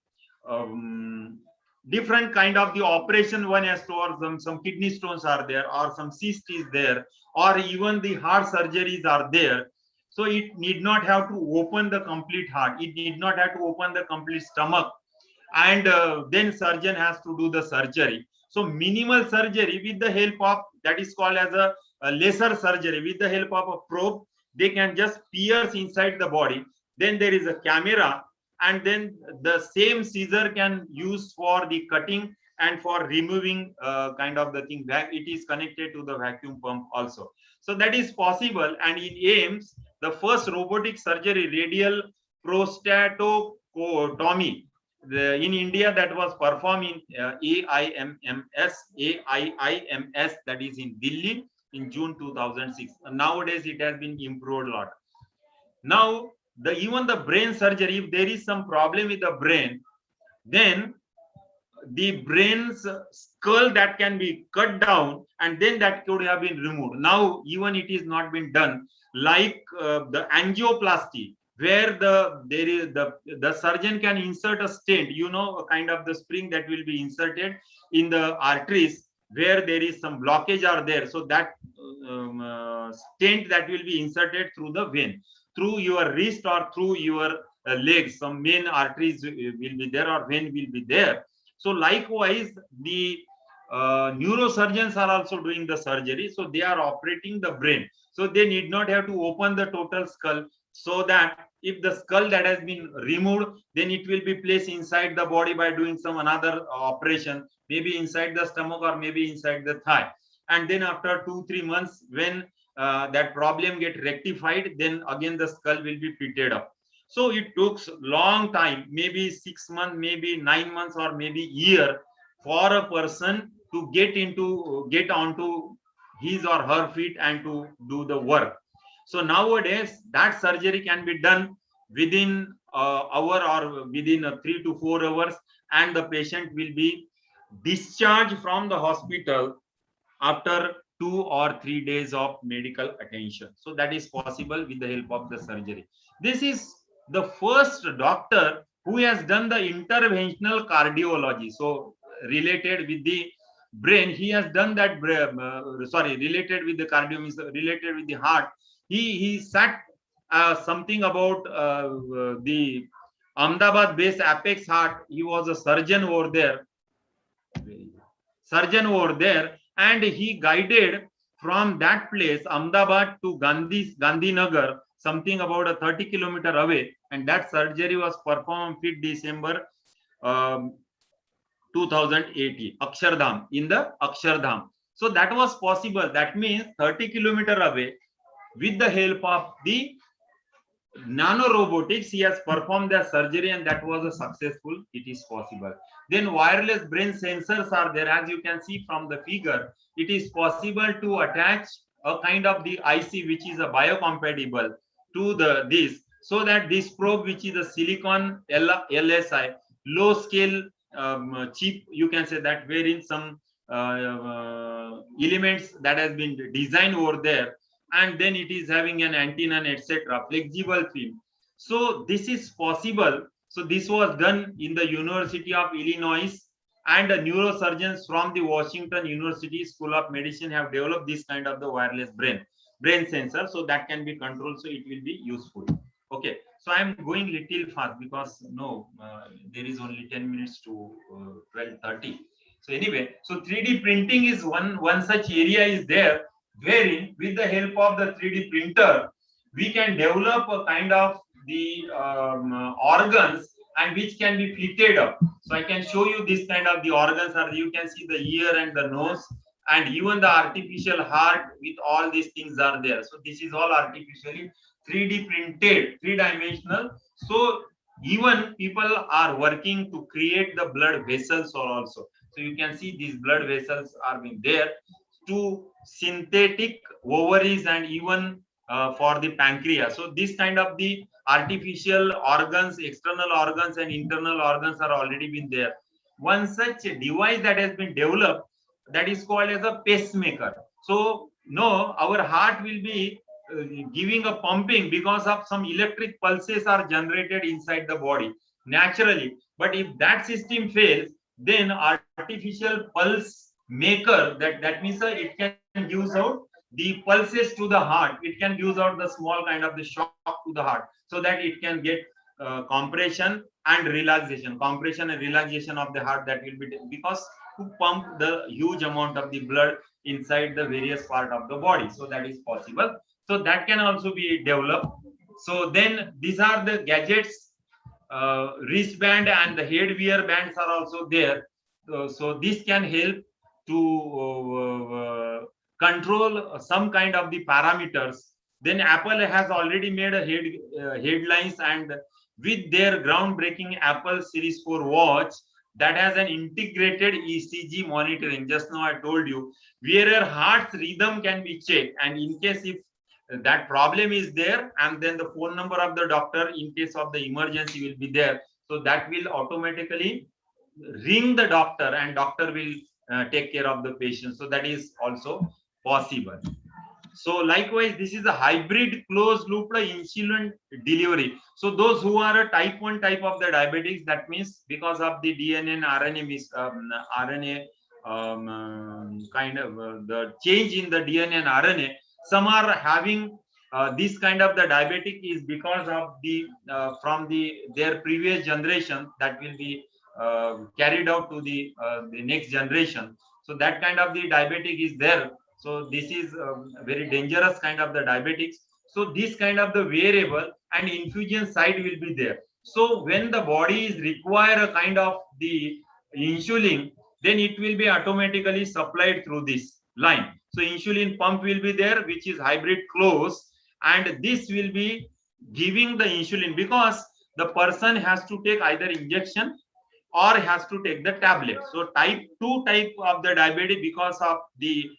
different kind of the operation one has to, or some kidney stones are there, or some cyst is there, or even the heart surgeries are there. So it need not have to open the complete heart, it need not have to open the complete stomach, and then surgeon has to do the surgery. So minimal surgery with the help of, that is called as a lesser surgery, with the help of a probe, they can just pierce inside the body. Then there is a camera, and then the same scissor can use for the cutting and for removing kind of the thing, that it is connected to the vacuum pump also. So that is possible. And in AIMS, the first robotic surgery, radial prostatotomy, in India, that was performed in AIIMS, that is in Delhi in June 2006. Nowadays it has been improved a lot. Now even the brain surgery, if there is some problem with the brain, then the brain's skull that can be cut down, and then that could have been removed. Now even it is not been done, like the angioplasty, where the surgeon can insert a stent, a kind of the spring that will be inserted in the arteries where there is some blockage are there. So that stent that will be inserted through the vein, through your wrist or through your legs, some main arteries will be there, or vein will be there. So likewise, the neurosurgeons are also doing the surgery. So they are operating the brain. So they need not have to open the total skull, so that if the skull that has been removed, then it will be placed inside the body by doing some another operation, maybe inside the stomach or maybe inside the thigh. And then after 2-3 months, when that problem get rectified, then again the skull will be fitted up. So it took long time, maybe 6 months, maybe 9 months, or maybe year, for a person to get onto his or her feet and to do the work. So nowadays that surgery can be done within hour or within 3 to 4 hours, and the patient will be discharged from the hospital after 2 or 3 days of medical attention. So that is possible with the help of the surgery. This is the first doctor who has done the interventional cardiology. So related with the brain, he has done that. Related with the cardio means related with the heart. He sat something about the Ahmedabad based Apex Heart. He was a surgeon over there. And he guided from that place, Ahmedabad, to Gandhinagar, something about a 30 kilometer away, and that surgery was performed 5th December 2018, Akshardham, in the Akshardham. So that was possible. That means 30 kilometer away, with the help of the Nano Robotics, he has performed the surgery, and that was a successful. It is possible. Then wireless brain sensors are there, as you can see from the figure. It is possible to attach a kind of the IC which is a biocompatible to this, so that this probe, which is a silicon LSI, low scale chip, you can say that, wherein some elements that has been designed over there, and then it is having an antenna, etc., flexible film. So this is possible. So this was done in the University of Illinois, and the neurosurgeons from the Washington University School of Medicine have developed this kind of the wireless brain sensor, so that can be controlled, so it will be useful. Okay, so I am going little fast because there is only 10 minutes to 12:30. So anyway, so 3D printing is one such area is there, wherein with the help of the 3D printer, we can develop a kind of the organs, and which can be fitted up. So I can show you this kind of the organs are, you can see the ear and the nose, and even the artificial heart with all these things are there. So this is all artificially 3D printed, 3-dimensional. So Even people are working to create the blood vessels also. So you can see these blood vessels are being there to synthetic ovaries and even for the pancreas. So this kind of the artificial organs, external organs and internal organs are already been there. One such device that has been developed, that is called as a pacemaker. So no, our heart will be giving a pumping because of some electric pulses are generated inside the body naturally. But if that system fails, then artificial pulse maker, that means it can give out the pulses to the heart, it can give out the small kind of the shock to the heart, so that it can get compression and relaxation of the heart. That will be because to pump the huge amount of the blood inside the various part of the body. So that is possible. So that can also be developed. So then these are the gadgets. Wristband and the headwear bands are also there. So this can help to control some kind of the parameters. Then Apple has already made a headlines, and with their groundbreaking Apple Series 4 watch that has an integrated ECG monitoring. Just now I told you, where your heart's rhythm can be checked, and in case if that problem is there, and then the phone number of the doctor in case of the emergency will be there. So that will automatically ring the doctor, and doctor will take care of the patient. So that is also possible. So likewise, this is a hybrid closed loop insulin delivery. So those who are a type 1 type of the diabetics, that means because of the DNA and RNA kind of the change in the DNA and RNA, some are having this kind of the diabetic is because of the from their previous generation, that will be carried out to the next generation. So that kind of the diabetic is there. So this is very dangerous kind of the diabetics. So this kind of the variable and infusion site will be there. So when the body is require a kind of the insulin, then it will be automatically supplied through this line. So insulin pump will be there, which is hybrid close, and this will be giving the insulin because the person has to take either injection or has to take the tablet. So type 2 type of the diabetic, because of the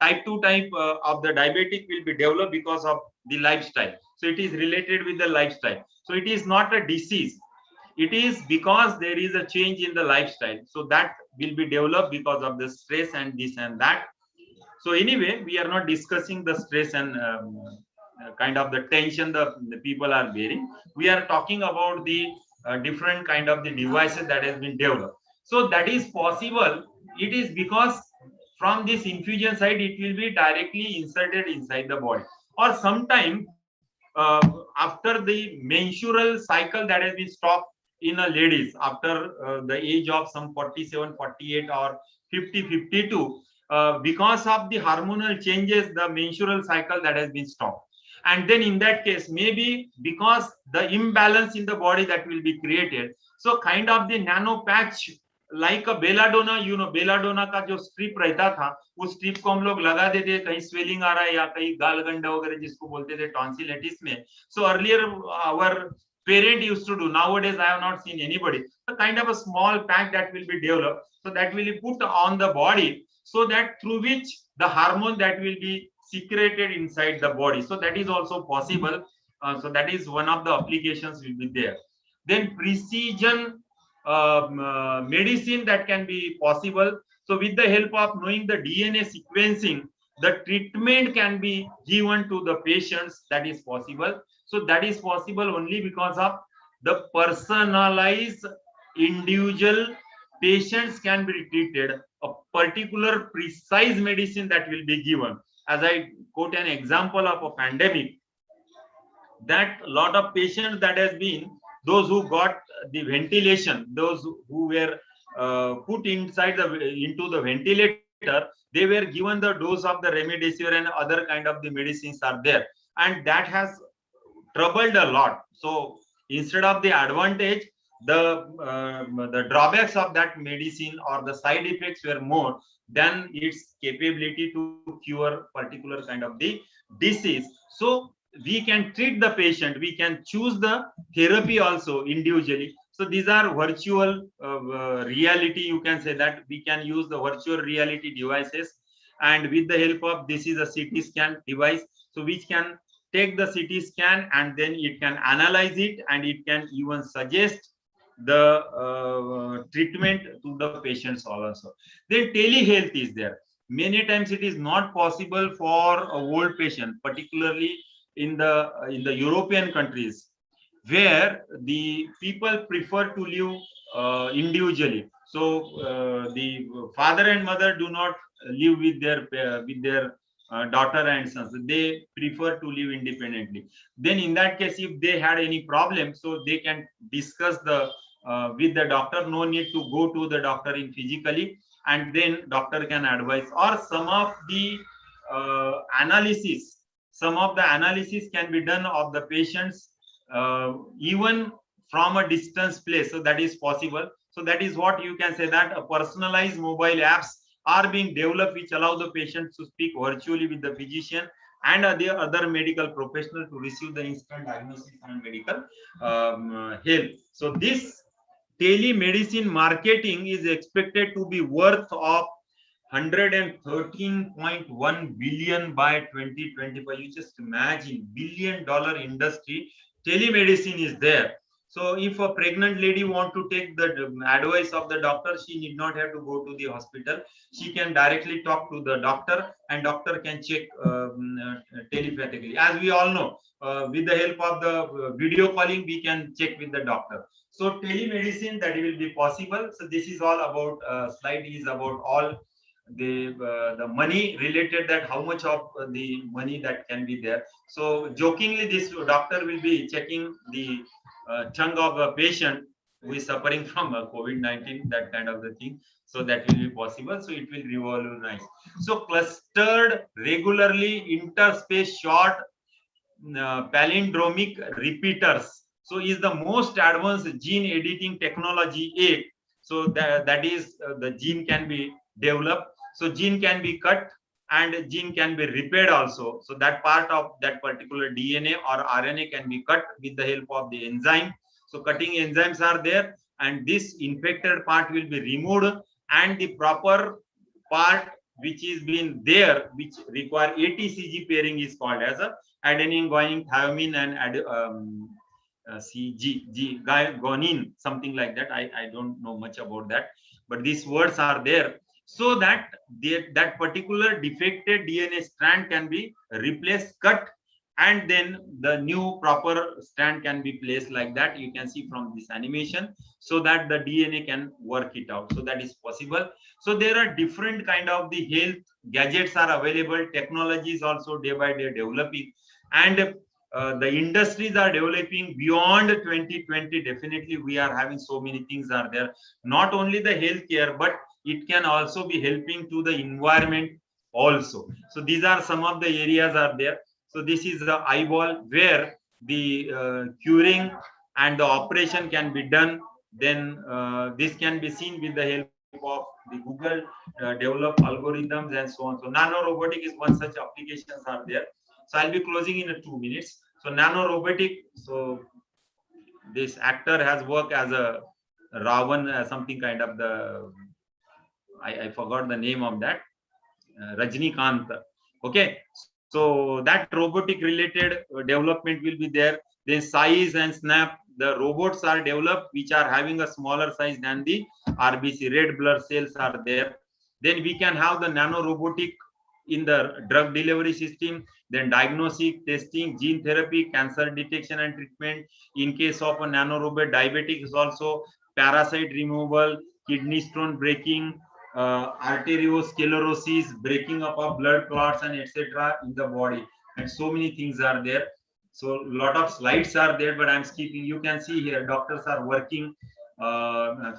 type 2 type of the diabetic will be developed because of the lifestyle. So it is related with the lifestyle. So it is not a disease. It is because there is a change in the lifestyle. So that will be developed because of the stress and this and that. So anyway, we are not discussing the stress and kind of the tension the people are bearing. We are talking about the different kind of the devices that has been developed. So that is possible. It is because from this infusion side, it will be directly inserted inside the body. Or sometime after the menstrual cycle that has been stopped in a ladies after the age of some 47, 48 or 50, 52, because of the hormonal changes, the menstrual cycle that has been stopped. And then in that case, maybe because the imbalance in the body that will be created. So kind of the nano patch like a belladonna, you know, belladonna का जो strip रहता था, उस strip को हम लोग लगा देते कहीं swelling आ रहा है या कहीं गालगंडा वगैरह जिसको बोलते थे tonsillitis में. So earlier our parent used to do. Nowadays I have not seen anybody. So kind of a small pack that will be developed. So that will be put on the body, so that through which the hormone that will be secreted inside the body. So that is also possible. So that is one of the applications will be there. Then precision medicine that can be possible. So with the help of knowing the DNA sequencing, the treatment can be given to the patients. That is possible. So that is possible only because of the personalized individual patients can be treated, a particular precise medicine that will be given. As I quote an example of a pandemic, that a lot of patients that has been, those who got the ventilation, those who were put inside into the ventilator, they were given the dose of the remdesivir and other kind of the medicines are there, and that has troubled a lot. So instead of the advantage, the drawbacks of that medicine or the side effects were more than its capability to cure particular kind of the disease. So we can treat the patient, we can choose the therapy also individually. So these are virtual reality, you can say that we can use the virtual reality devices, and with the help of this is a CT scan device, so which can take the CT scan and then it can analyze it, and it can even suggest the treatment to the patients also. Then telehealth is there. Many times it is not possible for a old patient, particularly in the European countries, where the people prefer to live individually. So the father and mother do not live with their daughter and sons. They prefer to live independently. Then in that case, if they had any problem, so they can discuss with the doctor. No need to go to the doctor in physically, and then doctor can advise. Or some of the analysis can be done of the patients even from a distance place, so that is possible. So that is what you can say, that a personalized mobile apps are being developed which allow the patient to speak virtually with the physician and the other medical professional to receive the instant diagnosis and medical help. So this telemedicine marketing is expected to be worth of 113.1 billion by 2025. You just imagine, $1 billion industry. Telemedicine is there. So if a pregnant lady want to take the advice of the doctor, she need not have to go to the hospital. She can directly talk to the doctor, and doctor can check telepathically. As we all know, with the help of the video calling, we can check with the doctor. So telemedicine, that will be possible. So this is all about slide is about all the money related, that how much of the money that can be there. So jokingly, this doctor will be checking the tongue of a patient who is suffering from COVID-19, that kind of the thing. So that will be possible. So it will revolutionize. So clustered regularly interspace short palindromic repeaters, so is the most advanced gene editing technology yet. So that is the gene can be developed. So gene can be cut and gene can be repaired also. So that part of that particular DNA or RNA can be cut with the help of the enzyme. So cutting enzymes are there, and this infected part will be removed, and the proper part which is been there, which require ATCG pairing, is called as a adenine, guanine, thymine, and guanine, something like that. I don't know much about that, but these words are there, so that that particular defected DNA strand can be replaced, cut, and then the new proper strand can be placed like that. You can see from this animation, so that the DNA can work it out. So that is possible. So there are different kind of the health gadgets are available. Technology is also day by day developing, and the industries are developing beyond 2020. Definitely we are having so many things are there, not only the healthcare, but it can also be helping to the environment also. So these are some of the areas are there. So this is the eyeball where the curing and the operation can be done. Then this can be seen with the help of the Google developed algorithms and so on. So Nano Robotic is one such applications are there. So I'll be closing in 2 minutes. So Nano Robotic, so this actor has worked as a Ravan, something kind of the, I forgot the name of that, Rajnikant. Okay, so that robotic related development will be there. Then size and snap, the robots are developed which are having a smaller size than the RBC, red blood cells are there. Then we can have the nano robotic in the drug delivery system, then diagnostic, testing, gene therapy, cancer detection and treatment. In case of a nanorobot, diabetic is also, parasite removal, kidney stone breaking, arteriosclerosis, breaking up of blood clots and etc. in the body, and so many things are there. So a lot of slides are there, but I'm skipping. You can see here doctors are working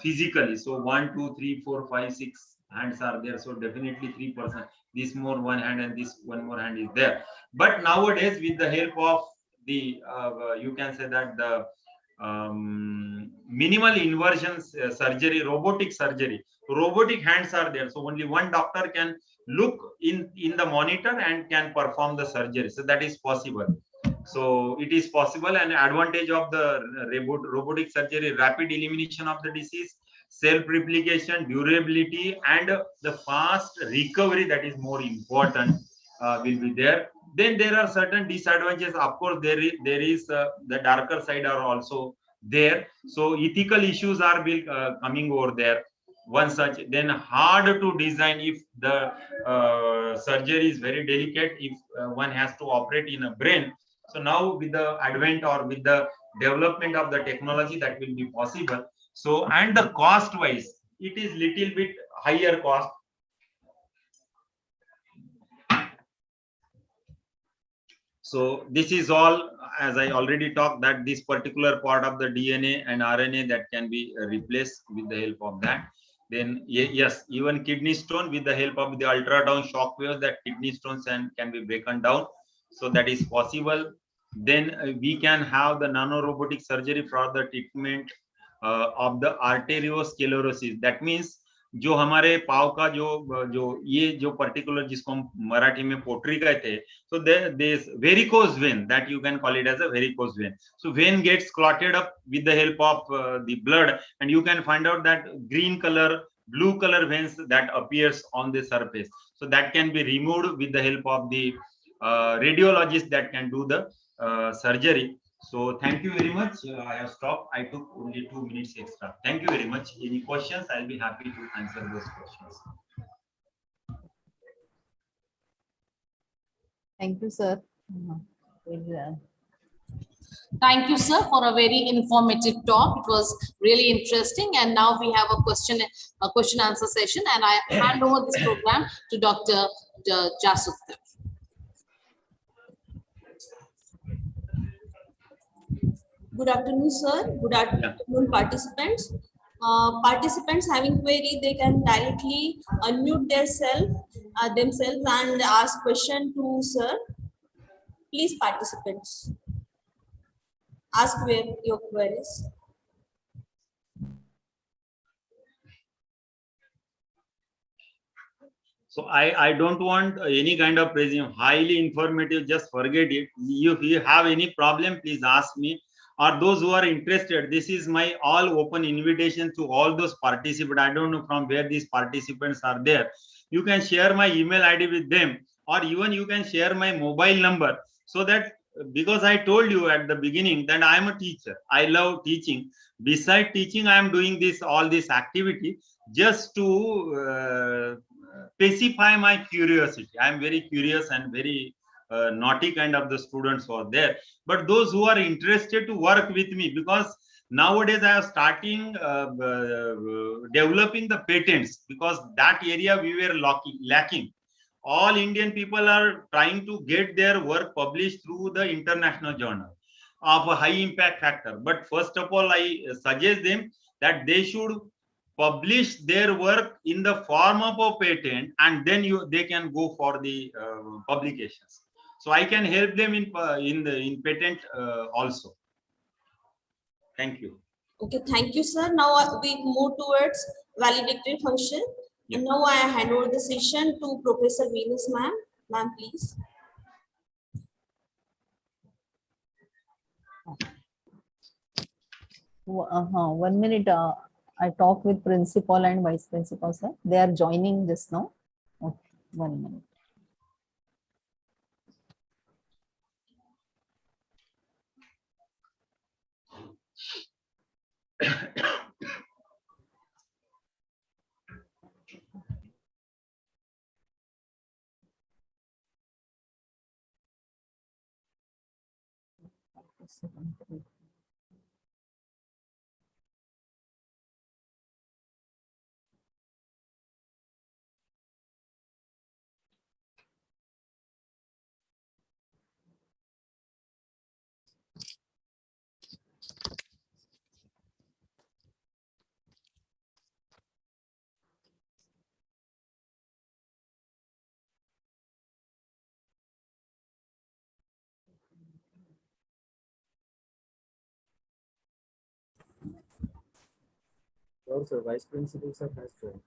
physically. So 1, 2, 3, 4, 5, 6 hands are there. So definitely 3%. This more one hand and this one more hand is there. But nowadays, with the help of the you can say that the minimal inversion surgery, robotic surgery, robotic hands are there. So only one doctor can look in the monitor and can perform the surgery. So that is possible. So it is possible. An advantage of the robotic surgery: rapid elimination of the disease, self-replication, durability, and the fast recovery, that is more important, will be there. Then there are certain disadvantages. Of course, there is the darker side are also there. So ethical issues are coming over there. One such, then hard to design if the surgery is very delicate, if one has to operate in a brain. So now with the advent or with the development of the technology, that will be possible. So, and the cost wise, it is little bit higher cost. So this is all, as I already talked, that this particular part of the DNA and RNA that can be replaced with the help of that. Then yes, even kidney stone, with the help of the ultrasound shock waves, that kidney stones can be broken down. So that is possible. Then we can have the nano robotic surgery for the treatment of the arteriosclerosis. That means जो हमारे पाव का जो ये जो particular जिसको हम मराठी में पोटरी कहते हैं, so there's varicose vein, that you can call it as a varicose vein. So vein gets clotted up with the help of the blood, and you can find out that green color, blue color veins that appears on the surface. So that can be removed with the help of the radiologist that can do the surgery. So thank you very much. I have stopped. I took only 2 minutes extra. Thank you very much. Any questions? I'll be happy to answer those questions. Thank you, sir. Thank you, sir, for a very informative talk. It was really interesting. And now we have a question answer session, and I hand over this program to Dr. Jasutkar. Good afternoon, sir. Good afternoon, participants. Participants having query, they can directly unmute themselves and ask question to sir. Please, participants, ask your queries. So I don't want any kind of praising, highly informative, just forget it. If you have any problem, please ask me. Or those who are interested, this is my all open invitation to all those participants. I don't know from where these participants are there. You can share my email ID with them, or even you can share my mobile number, so that, because I told you at the beginning that I am a teacher. I love teaching. Besides teaching, I am doing all this activity just to pacify my curiosity. I am very curious and very naughty kind of the students who are there. But those who are interested to work with me, because nowadays I am starting developing the patents, because that area we were lacking. All Indian people are trying to get their work published through the international journal of a high impact factor. But first of all, I suggest them that they should publish their work in the form of a patent, and then they can go for the publications. So I can help them in patent also. Thank you. Okay, thank you, sir. Now we move towards valedictory function. Yeah. And now I hand over the session to Professor Venus, ma'am. Ma'am, please. One minute. I talk with principal and vice principal, sir. They are joining just now. Okay, 1 minute. Also, vice principal sir has joined.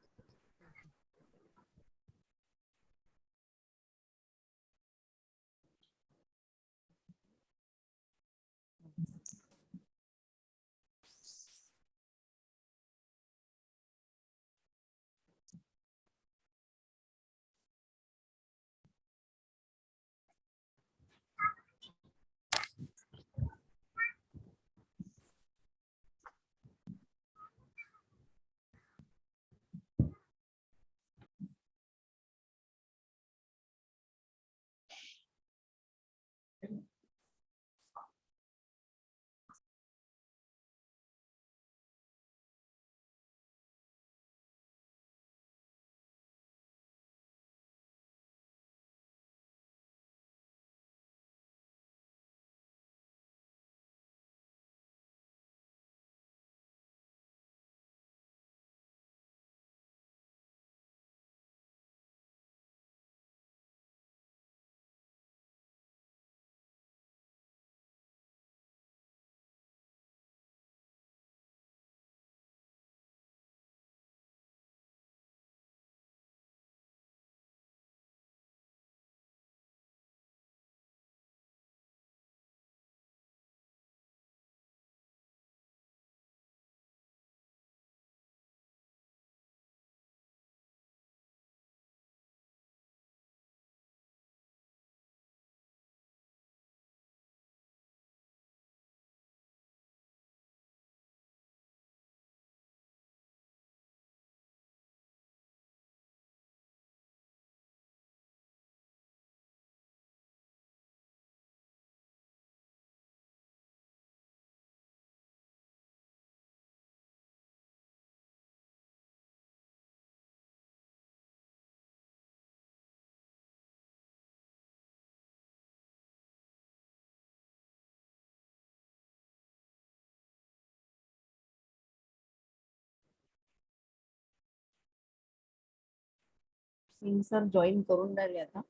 Singh sir join करून राहिले आता.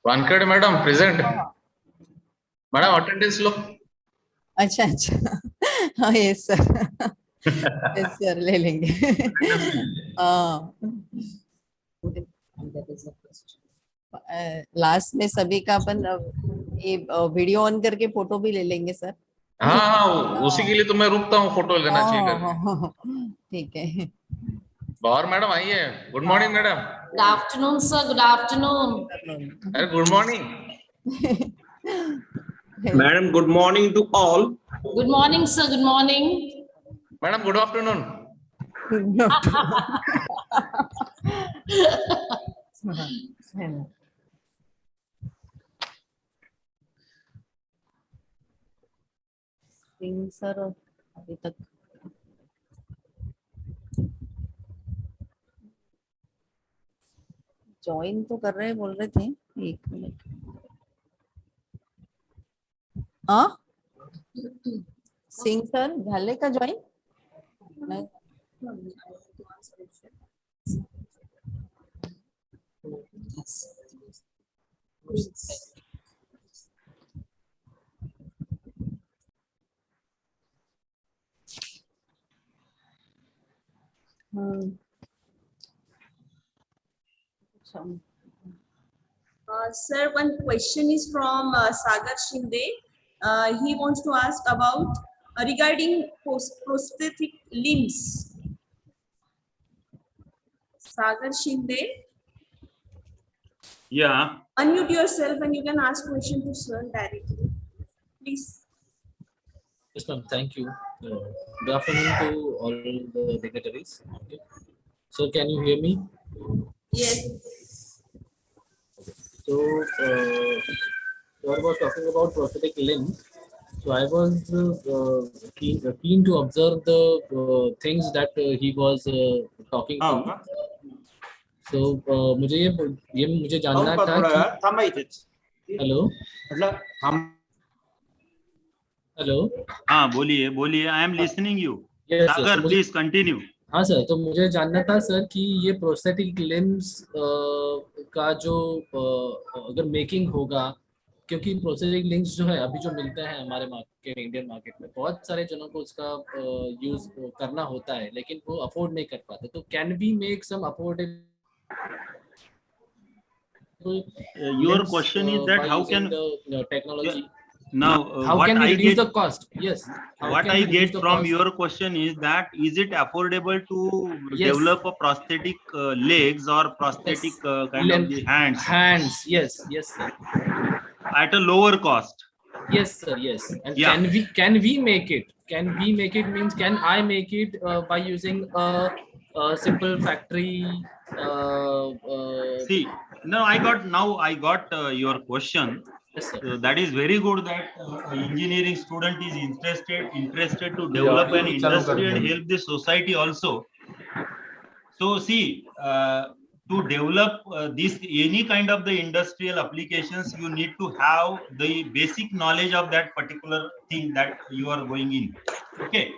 Wankhede madam present. Madam attendance लो. अच्छा अच्छा. हाँ yes sir. Yes sir ले लेंगे. हाँ. लास्ट में सभी का अपन ये वीडियो ऑन करके फोटो भी ले लेंगे सर. हाँ हाँ उसी के लिए तो मैं रुकता हूँ फोटो लेना चाहिए करके. ठीक है. बाहर मैडम आइए. Good morning madam. Good afternoon, sir. Good afternoon. अरे good morning. Madam, good morning to all. Good morning, sir. Good morning. Madam good afternoon. Singh sir अभी तक ज्वाइन तो कर रहे बोल रहे थे. एक मिनट. हाँ सिंग सर झाले का join. Sir, one question is from Sagar Shinde. He wants to ask about regarding prosthetic limbs. Sagar Shinde, Yeah. unmute yourself and you can ask question to sir directly. Please. Yes, ma'am. Thank you. Good afternoon to all the dignitaries. Okay. So, can you hear me? Yes. So, I was talking about prosthetic limbs. So, I was keen to observe the things that he was talking to. So, मुझे जानना था कि hello hello. हाँ बोलिए बोलिए. I am listening you. Yes, Sagar, yes, please continue. हाँ sir. तो मुझे जानना था सर कि ये प्रोस्थेटिक लिम्स का जो अगर मेकिंग होगा, क्योंकि प्रोस्थेटिक लिम्स जो है अभी जो मिलते हैं हमारे मार्केट इंडियन मार्केट में, बहुत सारे जनों को उसका यूज करना होता है लेकिन वो अफोर्ड नहीं कर पाते. तो can we make some affordable. Your question is that how can technology. now How what can we I reduce get the cost? Yes. what I get from your question is that is it affordable to Yes. develop a prosthetic legs or prosthetic kind of the hands Hands. Yes. Yes, sir. at a lower cost? Yes, sir. Yes. And Yeah. can we make it? Can we make it means can I make it by using a simple factory? See, no, I got your question. Yes, sir. That is very good that engineering student is interested to develop an industry and help the society also. So see, to develop this any kind of the industrial applications, you need to have the basic knowledge of that particular thing that you are going in. Okay,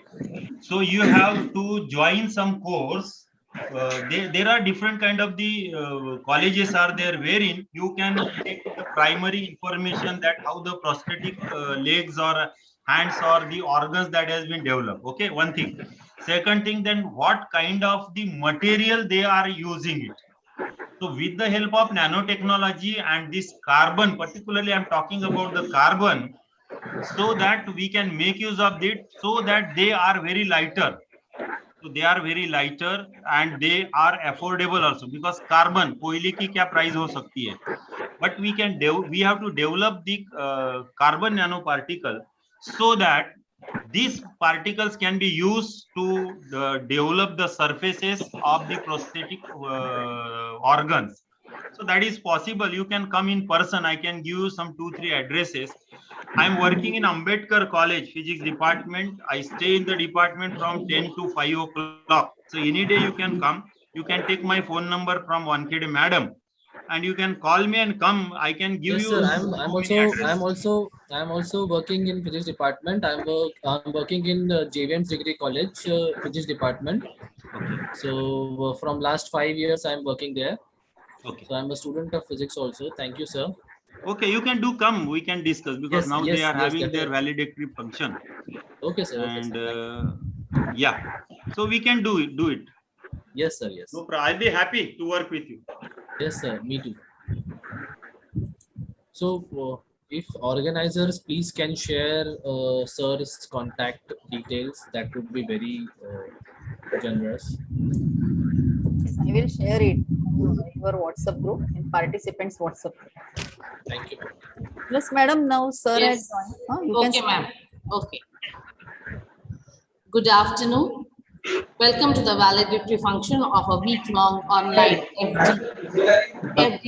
so you have to join some course. There are different kind of the colleges are there wherein you can take the primary information that how the prosthetic legs or hands or the organs that has been developed. Okay, one thing. Second thing, then what kind of the material they are using it. So with the help of nanotechnology and this carbon, particularly I'm talking about the carbon, so that we can make use of it so that they are very lighter. So they are very lighter and they are affordable also because carbon कोयले की क्या price हो सकती है, but we have to develop the carbon nanoparticle so that these particles can be used to develop the surfaces of the prosthetic organs. So that is possible. You can come in person. I can give you some 2-3 addresses. I'm working in Ambedkar College, physics department. I stay in the department from 10 to 5 o'clock. So any day you can come. You can take my phone number from Valedictory madam. and you can call me and come. I can give Yes, you sir. I'm also working in physics department. I'm working in JVM's Degree College physics department. Okay. So from last 5 years, I'm working there. Okay. So I'm a student of physics also. Thank you, sir. Okay, you can do come. We can discuss because now they are having their definitely. valedictory function. Okay, sir. And Okay, sir. yeah, so we can do it. Yes, sir. Yes. No problem. I'll be happy to work with you. Yes, sir. Me too. So, if organizers please can share sir's contact details, that would be very generous. Yes, I will share it in your WhatsApp group, in participants WhatsApp group. Thank you. Yes, madam. Now, sir Yes. has joined. You Okay, can ma'am. Okay. Good afternoon. Welcome to the valedictory function of a week-long online FDP.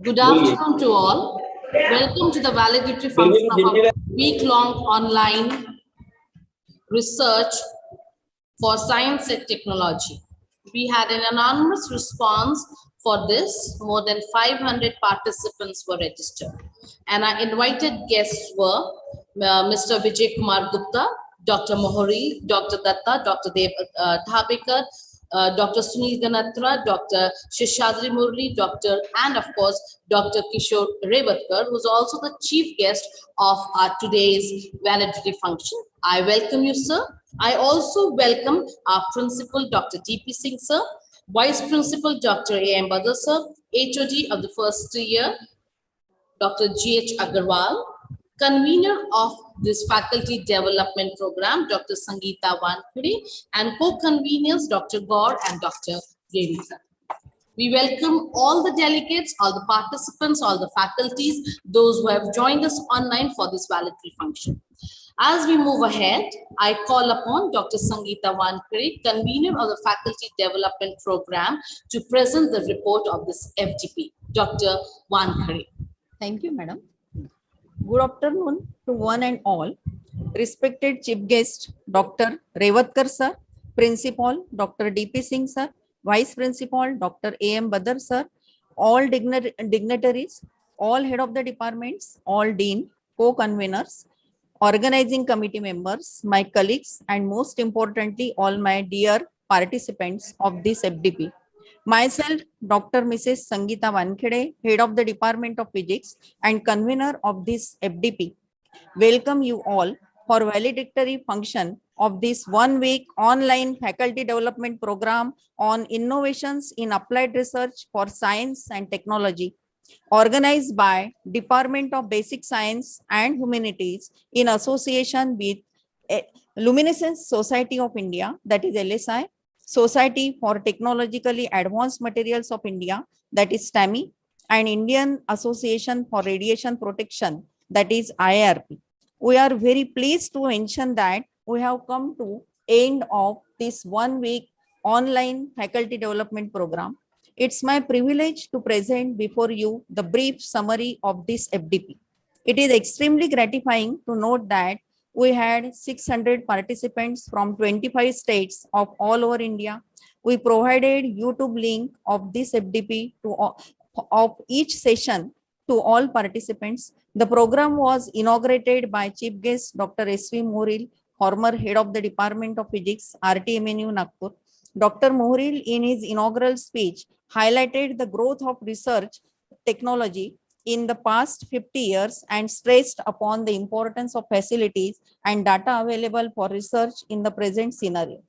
Good afternoon to all. Welcome to the valedictory function of a week-long online research for science and technology. We had an anonymous response for this. More than 500 participants were registered. And our invited guests were Mr. Vijay Kumar Gupta, Dr. Mohori, Dr. Datta, Dr. Dev Dhabekar, Dr. Sunil Ganatra, Dr. Shishadri Murli, and of course, Dr. Kishore Rewatkar, who's also the chief guest of our today's valedictory function. I welcome you, sir. I also welcome our principal, Dr. D.P. Singh, sir, Vice Principal, Dr. A.M. Badar, sir, HOD of the first year, Dr. G.H. Agarwal, convener of this faculty development program, Dr. Sangeeta Wankhede, and co-conveners, Dr. Gaur and Dr. Rewatkar. We welcome all the delegates, all the participants, all the faculties, those who have joined us online for this valedictory function. As we move ahead, I call upon Dr. Sangeeta Wankhede, convener of the Faculty Development Program, to present the report of this FDP. Dr. Wankhede. Thank you, madam. Good afternoon to one and all. Respected chief guest, Dr. Rewatkar, sir, Principal, Dr. D.P. Singh, sir, Vice Principal, Dr. A.M. Badar, sir, all dignitaries, all head of the departments, all dean, co-conveners, organizing committee members, my colleagues, and most importantly, all my dear participants of this FDP. Myself, Dr. Mrs. Sangeeta Wankhede, head of the Department of Physics and convener of this FDP. Welcome you all for valedictory function of this 1 week online faculty development program on innovations in applied research for science and technology, organized by Department of Basic Science and Humanities in association with Luminescence Society of India, that is LSI, Society for Technologically Advanced Materials of India, that is STAMI, and Indian Association for Radiation Protection, that is IRP. We are very pleased to mention that we have come to end of this 1 week online faculty development program. It's my privilege to present before you the brief summary of this FDP. It is extremely gratifying to note that we had 600 participants from 25 states of all over India. We provided YouTube link of this FDP of each session to all participants. The program was inaugurated by Chief Guest Dr. S.V. Moril, former head of the Department of Physics, RTMNU Nagpur. Dr. Moril, in his inaugural speech, highlighted the growth of research technology in the past 50 years and stressed upon the importance of facilities and data available for research in the present scenario.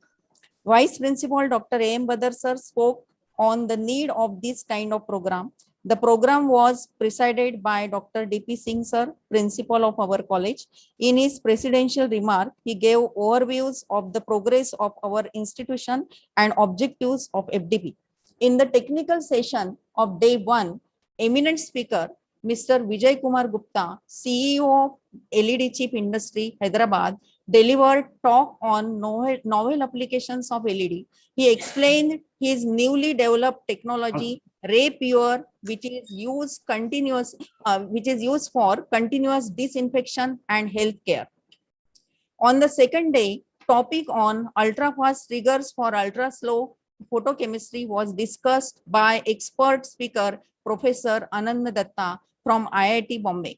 Vice Principal Dr. A.M. Badar sir spoke on the need of this kind of program. The program was presided by Dr. D.P. Singh sir, Principal of our college. In his presidential remark, he gave overviews of the progress of our institution and objectives of FDP. In the technical session of day 1, eminent speaker, Mr. Vijay Kumar Gupta, CEO of LED Chip Industry, Hyderabad, delivered talk on novel applications of LED. He explained his newly developed technology, Ray Pure, which is used for continuous disinfection and healthcare. On the second day, topic on ultra-fast triggers for ultra-slow photochemistry was discussed by expert speaker Professor Anand Datta from IIT Bombay.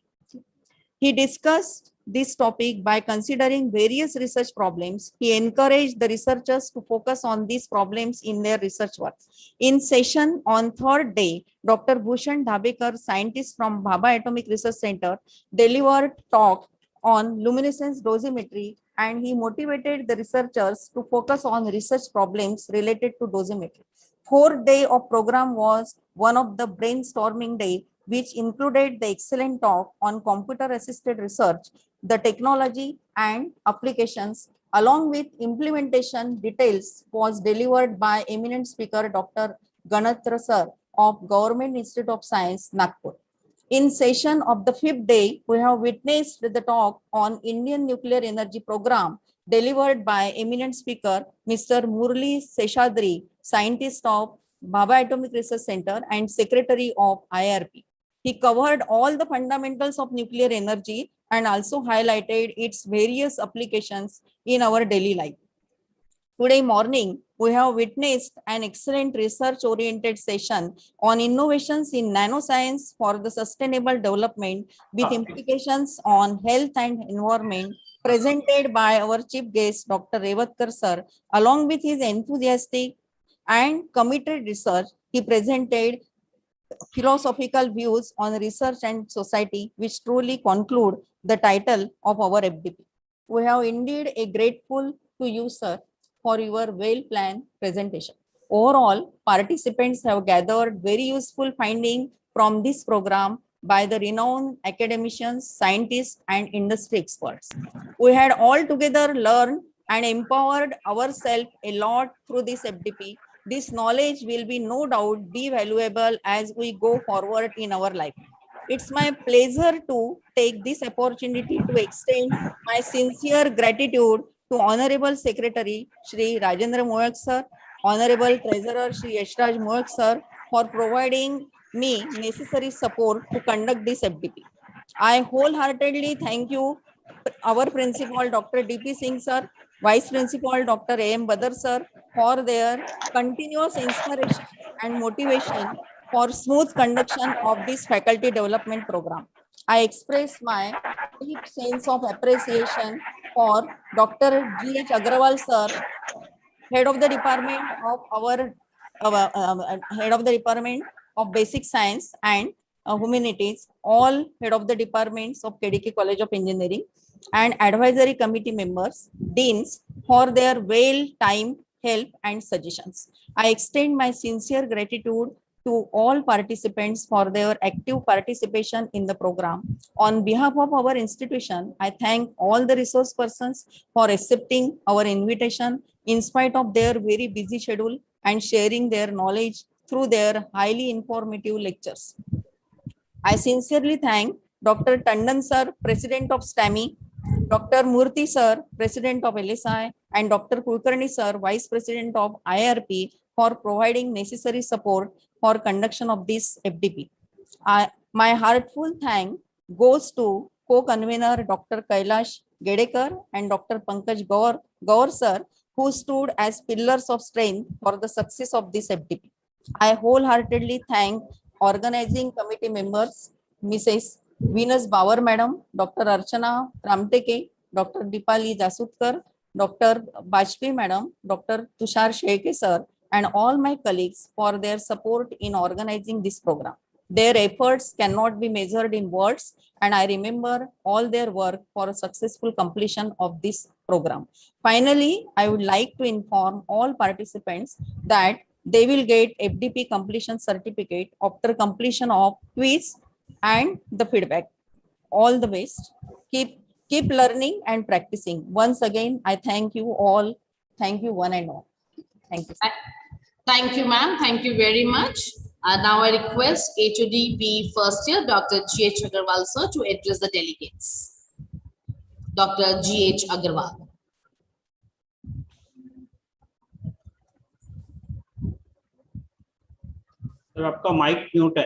He discussed this topic by considering various research problems. He encouraged the researchers to focus on these problems in their research work. In session on third day, Dr. Bhushan Dhabekar, scientist from Bhabha Atomic Research Center, delivered talk on luminescence dosimetry, and he motivated the researchers to focus on research problems related to dosimetry. Fourth day of program was one of the brainstorming day, which included the excellent talk on computer-assisted research, the technology and applications, along with implementation details, was delivered by eminent speaker Dr. Ganatra Sir of Government Institute of Science, Nagpur. In session of the fifth day, we have witnessed the talk on Indian nuclear energy program delivered by eminent speaker Mr. Murli Seshadri, scientist of Bhabha Atomic Research Center and secretary of IRP. He covered all the fundamentals of nuclear energy and also highlighted its various applications in our daily life. Today morning, we have witnessed an excellent research-oriented session on innovations in nanoscience for the sustainable development with implications on health and environment, presented by our chief guest, Dr. Rewatkar sir. Along with his enthusiastic and committed research, he presented philosophical views on research and society, which truly conclude the title of our FDP. We have indeed a grateful to you, sir, for your well-planned presentation. Overall, participants have gathered very useful findings from this program by the renowned academicians, scientists, and industry experts. We had all together learned and empowered ourselves a lot through this FDP. This knowledge will be no doubt be valuable as we go forward in our life. It's my pleasure to take this opportunity to extend my sincere gratitude to Honorable Secretary Shri Rajendra Moyak sir, Honorable Treasurer Shri Yashraj Moyak sir, for providing me necessary support to conduct this FDP. I wholeheartedly thank you, our Principal Dr. DP Singh sir, Vice Principal Dr. AM Badar sir, for their continuous inspiration and motivation for smooth conduction of this faculty development program. I express my deep sense of appreciation for Dr. G.H. Agrawal sir, head of the department of head of the department of basic science and humanities, all head of the departments of KDK College of Engineering, and advisory committee members, deans, for their well-timed help and suggestions. I extend my sincere gratitude to all participants for their active participation in the program. On behalf of our institution, I thank all the resource persons for accepting our invitation in spite of their very busy schedule and sharing their knowledge through their highly informative lectures. I sincerely thank Dr. Tandon sir, President of STAMI, Dr. Murthy sir, President of LSI, and Dr. Kulkarni sir, Vice President of IRP, for providing necessary support for conduction of this FDP. My heartful thank goes to co-convener Dr. Kailash Gedekar and Dr. Pankaj Gaur sir, who stood as pillars of strength for the success of this FDP. I wholeheartedly thank organizing committee members, Mrs. Venus Bauer Madam, Dr. Archana Ramteke, Dr. Dipali Jasutkar, Dr. Bajpayee Madam, Dr. Tushar Sheke sir, and all my colleagues for their support in organizing this program. Their efforts cannot be measured in words, and I remember all their work for a successful completion of this program. Finally, I would like to inform all participants that they will get FDP completion certificate after completion of quiz and the feedback. All the best. Keep learning and practicing. Once again, I thank you all. Thank you one and all. Thank you. Thank you, ma'am. Thank you very much. Now I request HOD first year, Dr. G.H. Agarwal sir, to address the delegates. Dr. G.H. Agarwal. Sir आपका mic mute है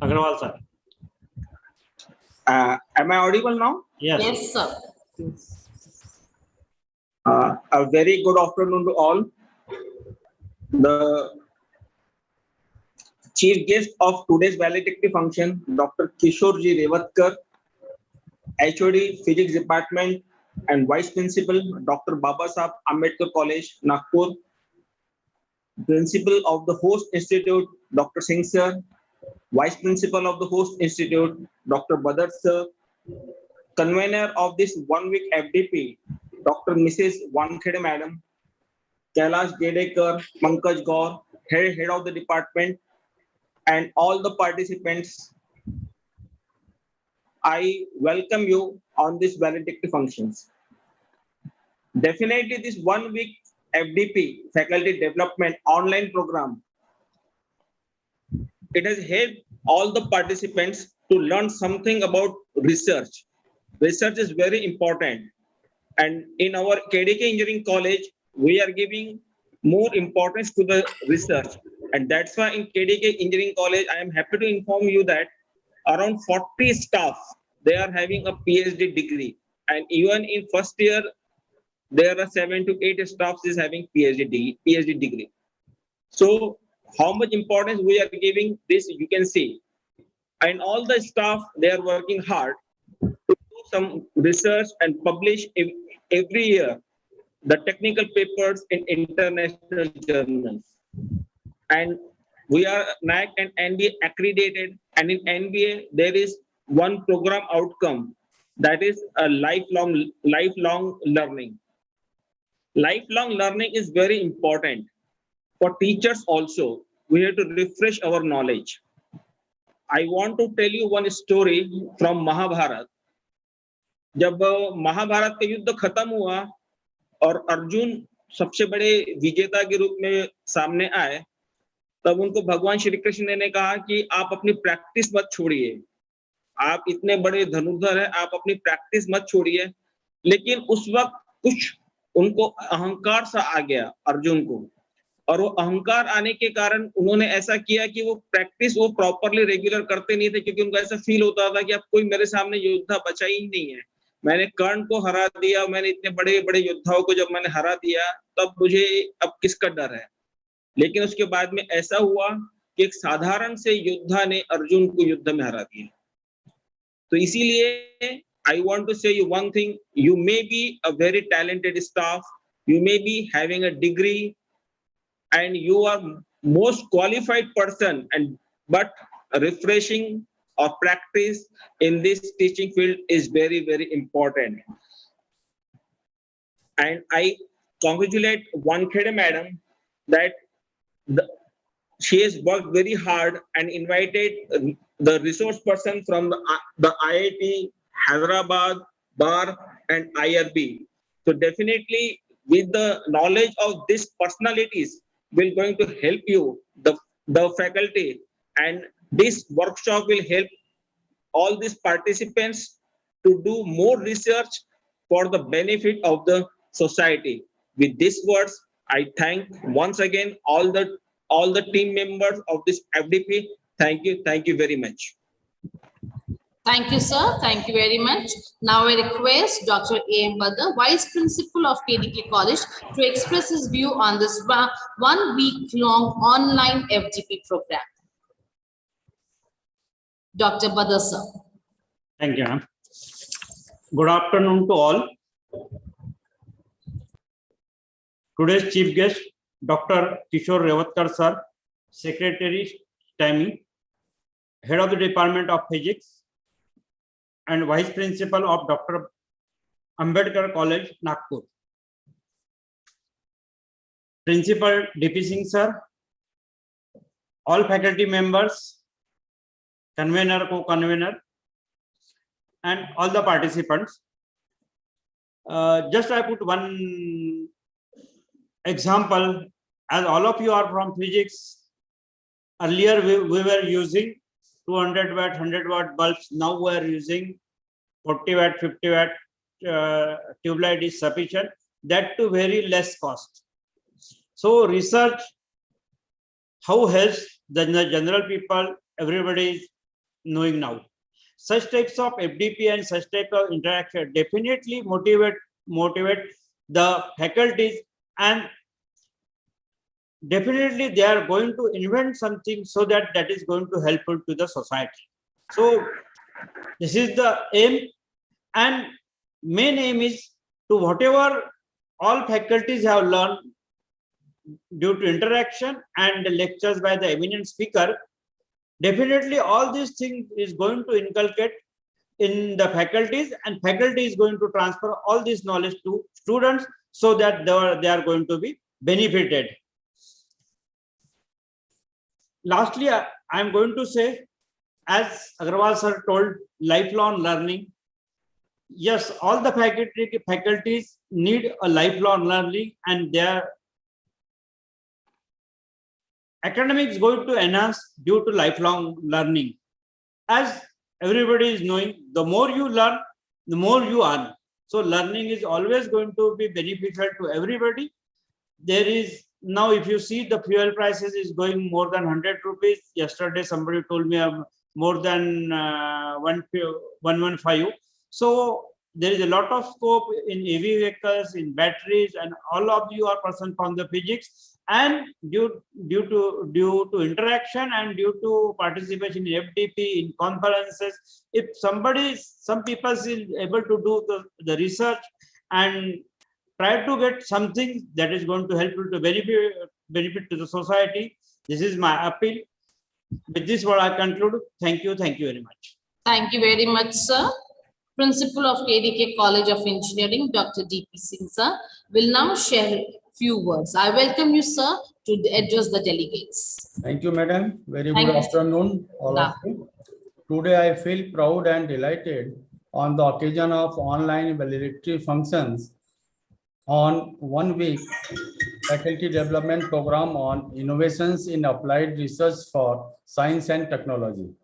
Agarwal sir. Am I audible now? Yes, sir. A very good afternoon to all. The chief guest of today's valedictory function, Dr. Kishorji Rewatkar, HOD Physics Department and Vice Principal, Dr. Babasaheb Ambedkar College, Nagpur, Principal of the Host Institute, Dr. Singh Sir, Vice Principal of the Host Institute, Dr. Badar Sir, Convener of this 1 week FDP, Dr. Mrs. Wankhede Madam, Kailash Gedekar, Pankaj Gaur, head of the department, and all the participants, I welcome you on this valedictory functions. Definitely this 1 week FDP, Faculty Development Online Program, it has helped all the participants to learn something about research. Research is very important. And in our KDK Engineering College, we are giving more importance to the research. And that's why in KDK Engineering College, I am happy to inform you that around 40 staff, they are having a PhD degree. And even in first year, there are 7 to 8 staffs is having PhD degree. So how much importance we are giving this, you can see. And all the staff, they are working hard to do some research and publish every year the technical papers in international journals. And we are NAC and NBA accredited, and in NBA there is one program outcome, that is a lifelong learning. Lifelong learning is very important for teachers also. We have to refresh our knowledge. I want to tell you one story from Mahabharata. जब महाभारत का युद्ध खत्म हुआ और अर्जुन सबसे बड़े विजेता के रूप में सामने आए, तब उनको भगवान श्री कृष्ण ने कहा कि आप अपनी प्रैक्टिस मत छोड़िए, आप इतने बड़े धनुर्धर हैं, आप अपनी प्रैक्टिस मत छोड़िए। लेकिन उस वक्त कुछ उनको अहंकार सा आ गया अर्जुन को, और वो अहंकार आने के कारण उन्होंने ऐसा किया कि वो प्रैक्टिस वो प्रॉपरली रेगुलर करते नहीं थे, क्योंकि उनको ऐसा फील होता था कि अब कोई मेरे सामने योद्धा बचा ही नहीं है, मैंने कर्ण को हरा दिया, मैंने इतने बड़े बड़े योद्धाओं को जब मैंने हरा दिया, तब मुझे अब किसका डर है। लेकिन उसके बाद में ऐसा हुआ कि एक साधारण से योद्धा ने अर्जुन को युद्ध में हरा दिया। तो इसीलिए I want to say you one thing, you may be a very talented staff, you may be having a degree, and you are most qualified person, and but refreshing or practice in this teaching field is very, very important. And I congratulate Wankhede Madam that she has worked very hard and invited the resource person from the IIT, Hyderabad, BAR, and IRB. So definitely with the knowledge of these personalities, will going to help you, the faculty, and this workshop will help all these participants to do more research for the benefit of the society. With these words, I thank once again all the team members of this FDP. Thank you very much. Thank you, sir. Thank you very much. Now I request Dr. A.M. Badar, Vice Principal of KDK College, to express his view on this 1 week long online FDP program. Dr. Badar, sir. Thank you, ma'am. Good afternoon to all. Today's chief guest, Dr. Kishore Rewatkar, sir, Secretary STEMI, Head of the Department of Physics, and Vice Principal of Dr. Ambedkar College, Nagpur. Principal DP Singh, sir, all faculty members, convener, co-convener, and all the participants. Just I put one example, as all of you are from physics. Earlier we were using 200 watt, 100 watt bulbs. Now we are using 40 watt, 50 watt tube light is sufficient. That to very less cost. So research, how helps the general people, everybody is knowing now. Such types of FDP and such type of interaction definitely motivate the faculties, and definitely they are going to invent something so that that is going to helpful to the society. So this is the aim, and main aim is to whatever all faculties have learned due to interaction and lectures by the eminent speaker. Definitely all these things is going to inculcate in the faculties, and faculty is going to transfer all this knowledge to students so that they are going to be benefited. Lastly, I am going to say, as Agarwal sir told, lifelong learning. Yes, all the faculties need a lifelong learning, and their academics going to enhance due to lifelong learning. As everybody is knowing, the more you learn, the more you earn. So learning is always going to be beneficial to everybody. There is now, if you see, the fuel prices is going more than 100 rupees. Yesterday, somebody told me more than 115. So there is a lot of scope in EV vehicles, in batteries, and all of you are person from the physics. And due to interaction and due to participation in FDP, in conferences, if some people is able to do the research and try to get something that is going to help you to benefit to the society, this is my appeal. With this word I conclude. Thank you very much. Thank you very much, sir. Principal of KDK College of Engineering, Dr. D.P. Singh, sir, will now share a few words. I welcome you, sir, to address the delegates. Thank you, madam. Very good afternoon, all of you. Today, I feel proud and delighted on the occasion of online valedictory functions on 1 week faculty development program on innovations in applied research for science and technology.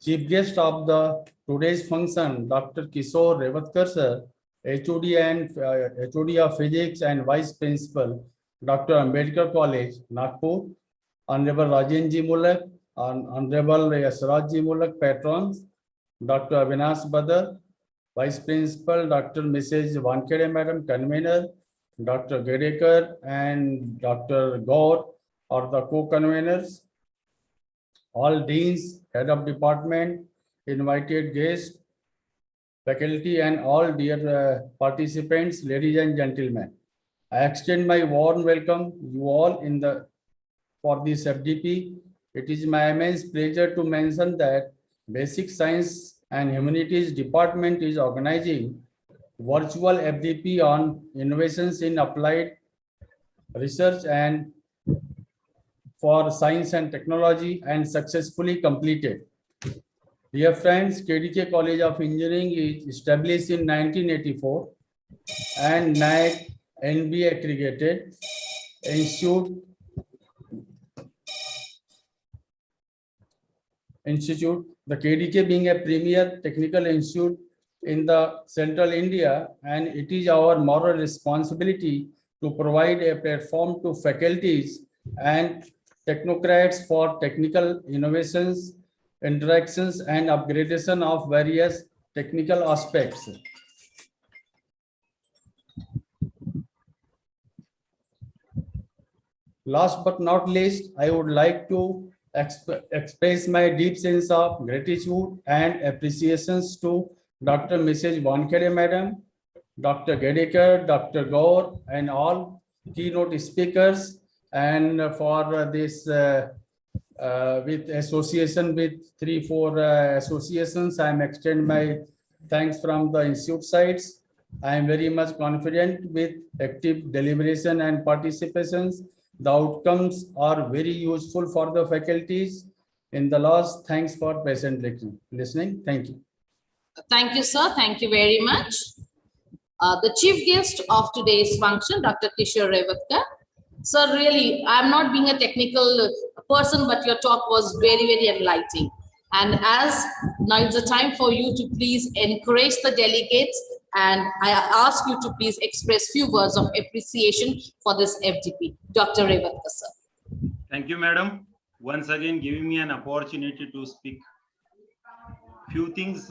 Chief guest of the today's function, Dr. Kishore Rewatkar sir, HOD of Physics and Vice Principal, Dr. Ambedkar College, Nagpur, Honorable Rajenji Mulak, Honorable Yasrajji Mulak, patrons, Dr. Avinash Badar, Vice Principal, Dr. Mrs. Vankede Madam, convener, Dr. KDKCE and Dr. Gaur are the co-conveners. All deans, head of department, invited guests, faculty, and all dear participants, ladies and gentlemen. I extend my warm welcome you all for this FDP. It is my immense pleasure to mention that Basic Science and Humanities Department is organizing virtual FDP on innovations in applied research and for science and technology, and successfully completed. Dear friends, KDK College of Engineering is established in 1984 and NAAC NB accredited institute. The KDK being a premier technical institute in the central India, and it is our moral responsibility to provide a platform to faculties and technocrats for technical innovations, interactions, and upgradation of various technical aspects. Last but not least, I would like to express my deep sense of gratitude and appreciations to Dr. Mrs. Vankede Madam, Dr. KDKCE, Dr. Gaur, and all keynote speakers, and for this with association with 3-4 associations, I am extend my thanks from the institute sides. I am very much confident with active deliberation and participations. The outcomes are very useful for the faculties. In the last, thanks for patient listening. Thank you. Thank you, sir. Thank you very much. The chief guest of today's function, Dr. Kishore Rewatkar. Sir, really, I'm not being a technical person, but your talk was very, very enlightening. And as now it's the time for you to please encourage the delegates, and I ask you to please express few words of appreciation for this FDP. Dr. Rewatkar, sir. Thank you, madam. Once again, giving me an opportunity to speak few things,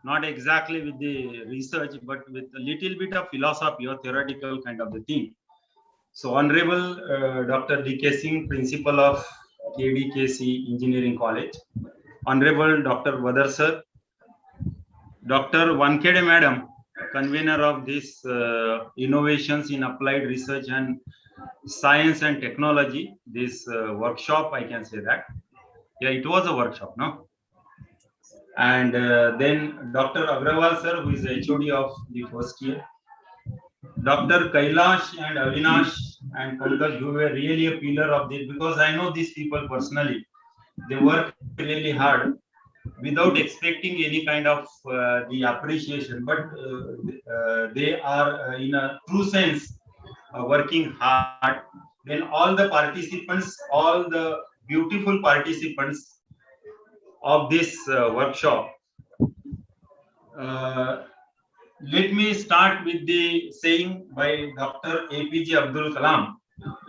not exactly with the research, but with a little bit of philosophy or theoretical kind of the thing. So Honorable Dr. D.K. Singh, Principal of KDKCE Engineering College, Honorable Dr. Vadar Sir, Dr. Wankede Madam, convener of this Innovations in Applied Research and Science and Technology, this workshop, I can say that. Yeah, it was a workshop, no? And then Dr. Agrawal Sir, who is the HOD of the first year. Dr. Kailash and Avinash and Pankaj, who were really a pillar of this, because I know these people personally. They work really hard without expecting any kind of the appreciation, but they are in a true sense working hard. Then all the participants, all the beautiful participants of this workshop. Let me start with the saying by Dr. APJ Abdul Kalam.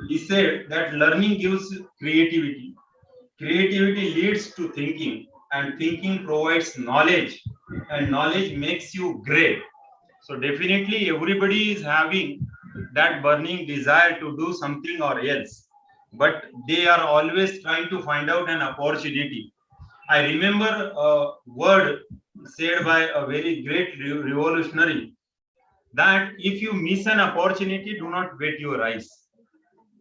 He said that learning gives creativity. Creativity leads to thinking, and thinking provides knowledge, and knowledge makes you great. So definitely everybody is having that burning desire to do something or else, but they are always trying to find out an opportunity. I remember a word said by a very great revolutionary, that if you miss an opportunity, do not wet your eyes.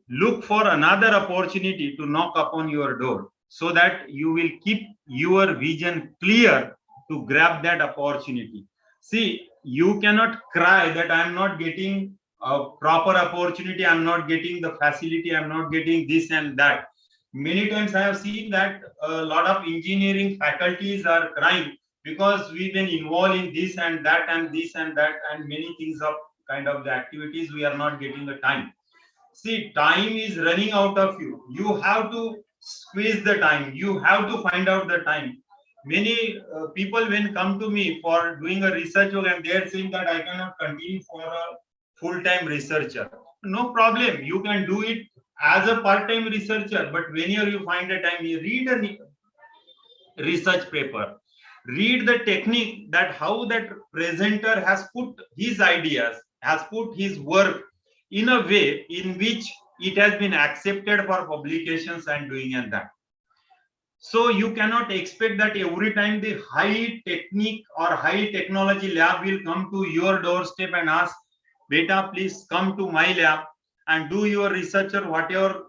Look for another opportunity to knock upon your door, so that you will keep your vision clear to grab that opportunity. See, you cannot cry that I am not getting a proper opportunity, I am not getting the facility, I am not getting this and that. Many times I have seen that a lot of engineering faculties are crying because we've been involved in this and that and this and that and many things of kind of the activities, we are not getting the time. See, time is running out of you. You have to squeeze the time. You have to find out the time. Many people when come to me for doing a research work and they are saying that I cannot continue for a full-time researcher. No problem. You can do it as a part-time researcher, but whenever you find a time, you read a research paper. Read the technique, that how that presenter has put his ideas, has put his work in a way in which it has been accepted for publications and doing and that. So you cannot expect that every time the high technique or high technology lab will come to your doorstep and ask, beta, please come to my lab and do your research or whatever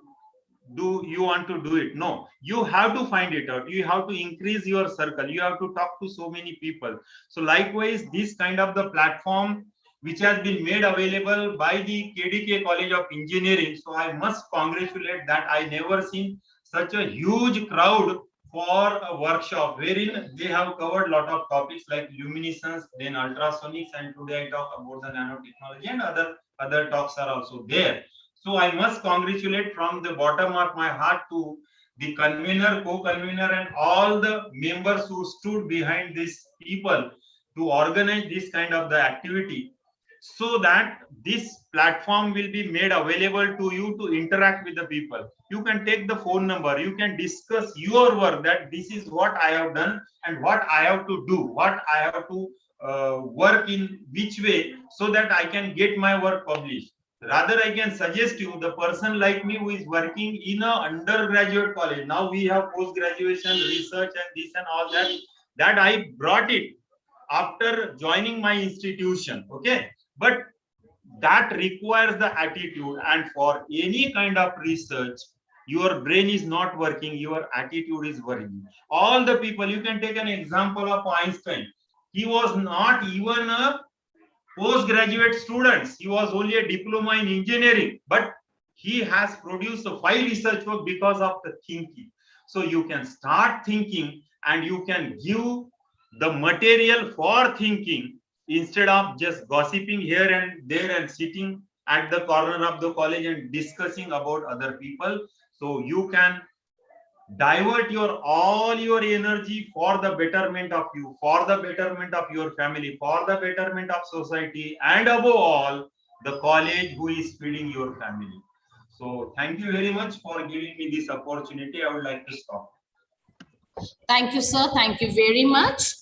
do you want to do it. No, you have to find it out. You have to increase your circle. You have to talk to so many people. So likewise, this kind of the platform which has been made available by the KDK College of Engineering. So I must congratulate that. I never seen such a huge crowd for a workshop wherein they have covered a lot of topics like luminescence, then ultrasonics, and today I talk about the nanotechnology, and other talks are also there. So I must congratulate from the bottom of my heart to the convener, co-convener, and all the members who stood behind these people to organize this kind of the activity, so that this platform will be made available to you to interact with the people. You can take the phone number, you can discuss your work, that this is what I have done and what I have to do, what I have to work in which way, so that I can get my work published. Rather, I can suggest you the person like me who is working in a undergraduate college. Now we have post-graduation research and this and all that, that I brought it after joining my institution. Okay. But that requires the attitude, and for any kind of research, your brain is not working, your attitude is working. All the people, you can take an example of Einstein. He was not even a postgraduate student. He was only a diploma in engineering, but he has produced 5 research work because of the thinking. So you can start thinking and you can give the material for thinking instead of just gossiping here and there and sitting at the corner of the college and discussing about other people. So you can divert all your energy for the betterment of you, for the betterment of your family, for the betterment of society, and above all, the college who is feeding your family. So thank you very much for giving me this opportunity. I would like to stop. Thank you, sir. Thank you very much.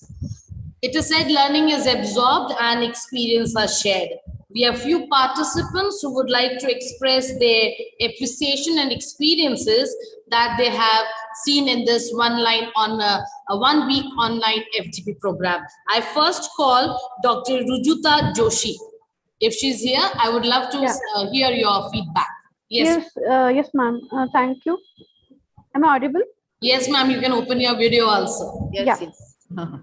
It is said learning is absorbed and experience are shared. We have few participants who would like to express their appreciation and experiences that they have seen in this one week online FDP program. I first call Dr. Rujuta Joshi. If she's here, I would love to hear your feedback. Yes, yes, ma'am. Thank you. Am I audible? Yes, ma'am. You can open your video also. Yes, yes. yes.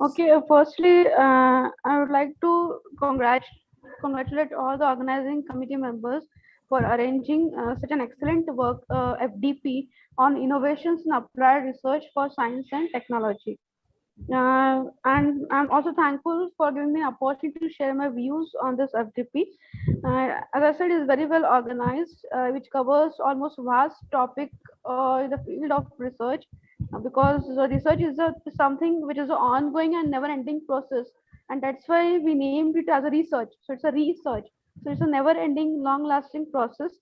Okay, firstly, I would like to congratulate all the organizing committee members for arranging such an excellent work, FDP, on innovations in applied research for science and technology. And I'm also thankful for giving me an opportunity to share my views on this FDP. As I said, it's very well organized, which covers almost vast topic in the field of research, because the research is something which is an ongoing and never-ending process, and that's why we named it as a research. So it's a research. So it's a never-ending, long-lasting process.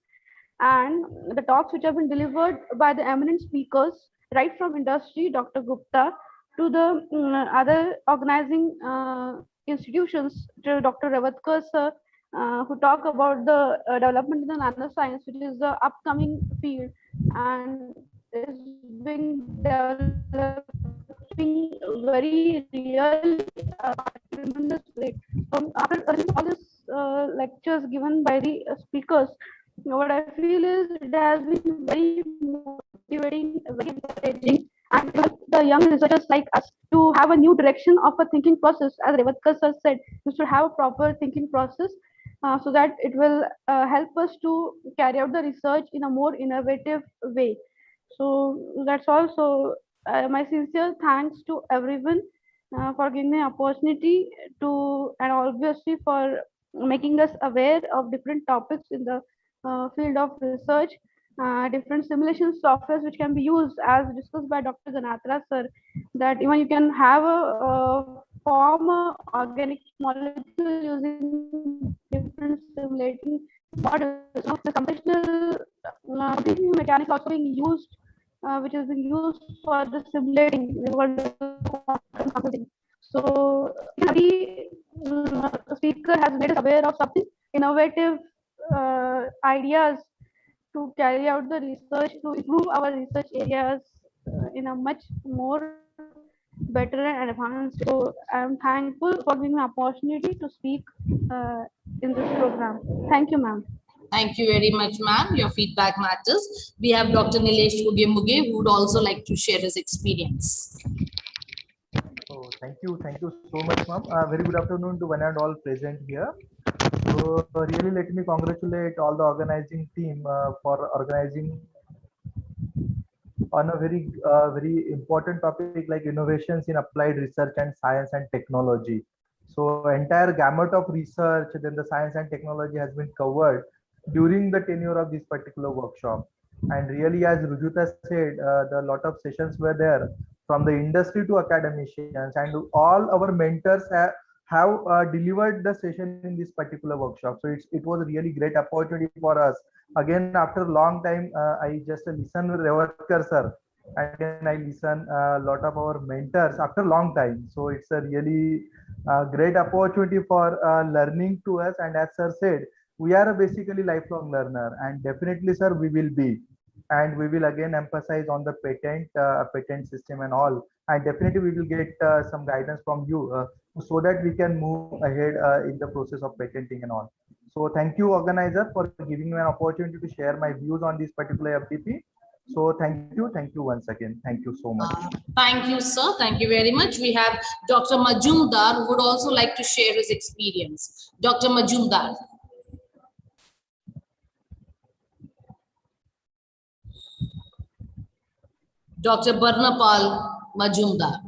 And the talks which have been delivered by the eminent speakers, right from industry, Dr. Gupta, to the other organizing institutions, to Dr. Rewatkar sir, who talk about the development in the nano science, which is the upcoming field and is being developing very real tremendous way. After all these lectures given by the speakers, what I feel is it has been very motivating, very encouraging, and help the young researchers like us to have a new direction of a thinking process. As Rewatkar sir said, we should have a proper thinking process so that it will help us to carry out the research in a more innovative way. So that's also my sincere thanks to everyone for giving me an opportunity to, and obviously for making us aware of different topics in the field of research, different simulation softwares which can be used, as discussed by Dr. Ganatra sir, that even you can have a form a organic molecule using different simulating models. The computational mechanics also being used, which is being used for the simulating. So every speaker has made us aware of something innovative ideas to carry out the research, to improve our research areas in a much more better and advanced. So I'm thankful for giving me opportunity to speak in this program. Thank you, ma'am. Thank you very much, ma'am. Your feedback matters. We have Dr. Nilesh Muge who would also like to share his experience. Oh, thank you so much, ma'am. Very good afternoon to one and all present here. So really let me congratulate all the organizing team for organizing on a very important topic like innovations in applied research and science and technology. So entire gamut of research, then the science and technology has been covered during the tenure of this particular workshop. And really, as Rujuta said, the lot of sessions were there from the industry to academicians, and all our mentors have delivered the session in this particular workshop. So it was a really great opportunity for us. Again, after a long time, I just listened with Rewatkar sir, and then I listen a lot of our mentors after a long time. So it's a really great opportunity for learning to us. And as sir said, we are basically lifelong learner, and definitely, sir, we will be. And we will again emphasize on the patent system and all. And definitely we will get some guidance from you so that we can move ahead in the process of patenting and all. So thank you, organizer, for giving me an opportunity to share my views on this particular FDP. So thank you once again. Thank you so much. Thank you, sir. Thank you very much. We have Dr. Majumdar who would also like to share his experience. Dr. Majumdar. Dr. Barnapal Majumdar.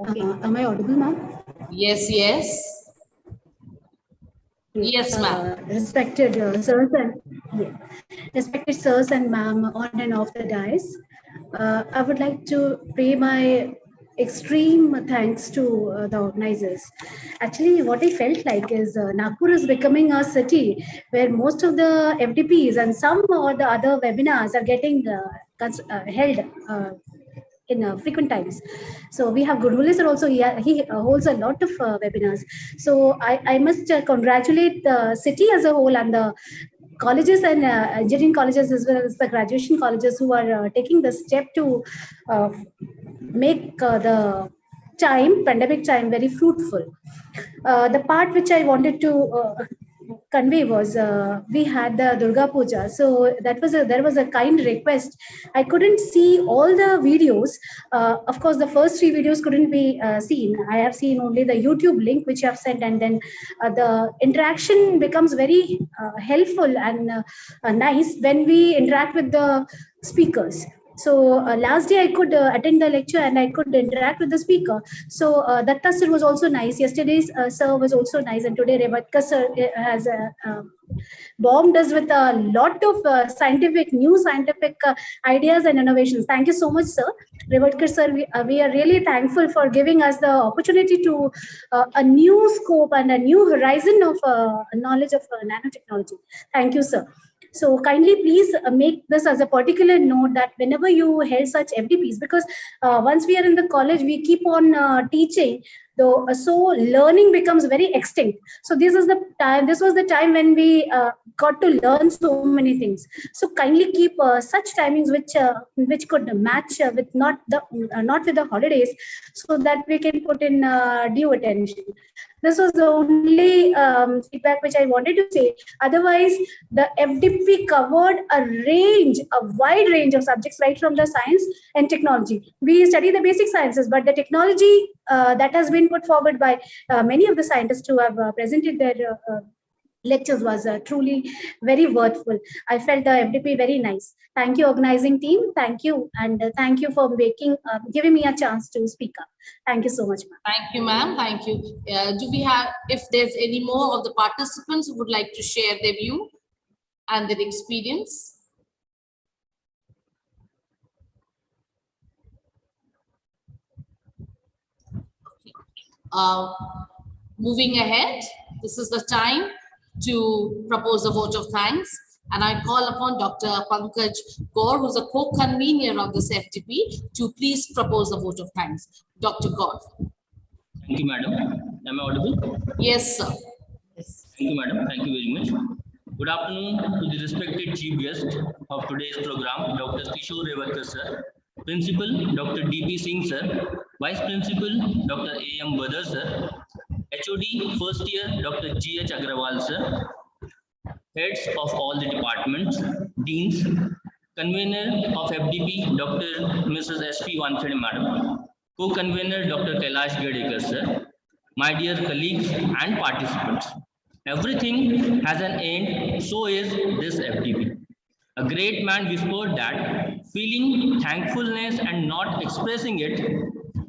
Okay. Am I audible, ma'am? Yes, yes. Yes, ma'am. Respected sirs and ma'am on and off the dais. I would like to pay my extreme thanks to the organizers. Actually, what I felt like is Nagpur is becoming a city where most of the FDPs and some or the other webinars are getting held in frequent times. So we have Gurmuli sir also. He holds a lot of webinars. So I must congratulate the city as a whole and the colleges and engineering colleges as well as the graduation colleges who are taking the step to make the pandemic time, very fruitful. The part which I wanted to convey was we had the Durga Puja, so there was a kind request. I couldn't see all the videos. Of course, the first 3 videos couldn't be seen. I have seen only the YouTube link which you have sent, and then the interaction becomes very helpful and nice when we interact with the speakers. So last day I could attend the lecture and I could interact with the speaker. So Datta sir was also nice. Yesterday's sir was also nice, and today Rewatkar sir has bombed us with a lot of new scientific ideas and innovations. Thank you so much, sir. Rewatkar sir, we are really thankful for giving us the opportunity to a new scope and a new horizon of knowledge of nanotechnology. Thank you, sir. So kindly please make this as a particular note that whenever you held such FDPs, because once we are in the college, we keep on teaching, though, so learning becomes very extinct. So this was the time when we got to learn so many things. So kindly keep such timings which could match with not with the holidays, so that we can put in due attention. This was the only feedback which I wanted to say. Otherwise, the FDP covered a wide range of subjects, right from the science and technology. We study the basic sciences, but the technology that has been put forward by many of the scientists who have presented their lectures was truly very worthwhile. I felt the FDP very nice. Thank you, organizing team. Thank you, and thank you for giving me a chance to speak up. Thank you so much, ma'am. Thank you, ma'am. Thank you. Do we have, if there's any more of the participants who would like to share their view and their experience? Moving ahead, this is the time to propose a vote of thanks, and I call upon Dr. Pankaj Gaur, who's a co-convener of this FDP, to please propose a vote of thanks. Dr. Gaur. Thank you, madam. Am I audible? Yes, sir. Yes. Thank you, madam. Thank you very much. Good afternoon to the respected chief guest of today's program, Dr. Kishore Rewatkar sir, Principal Dr. D.P. Singh sir, Vice Principal Dr. A.M. Badar sir, HOD first year Dr. G.H. Agrawal sir, heads of all the departments, deans, convener of FDP Dr. Mrs. S.P. Wankhede madam, co-convener Dr. Kailash Gadekar sir, my dear colleagues and participants. Everything has an end, so is this FDP. A great man whispered that feeling thankfulness and not expressing it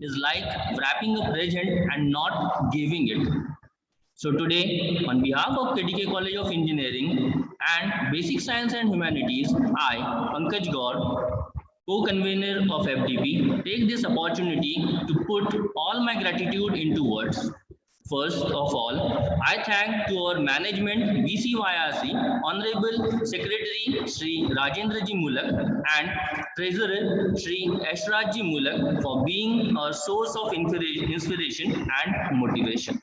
is like wrapping a present and not giving it. So today, on behalf of KDK College of Engineering and Basic Science and Humanities, I, Pankaj Gaur, co-convener of FDP, take this opportunity to put all my gratitude into words. First of all, I thank to our management, VC YRC, Honorable Secretary Sri Rajendraji Mulak and Treasurer Sri Ashrajji Mulak for being a source of inspiration and motivation.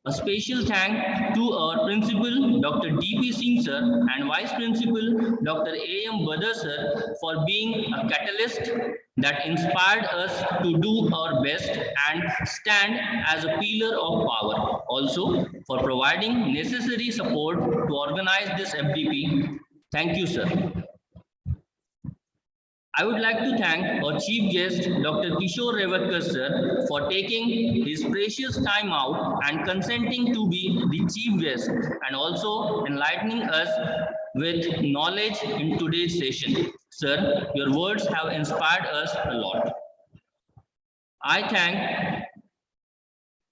A special thank to our Principal Dr. D.P. Singh sir and Vice Principal Dr. A.M. Badar sir for being a catalyst that inspired us to do our best and stand as a pillar of power. Also, for providing necessary support to organize this FDP. Thank you, sir. I would like to thank our chief guest, Dr. Kishore Rewatkar sir, for taking his precious time out and consenting to be the chief guest and also enlightening us with knowledge in today's session. Sir, your words have inspired us a lot. I thank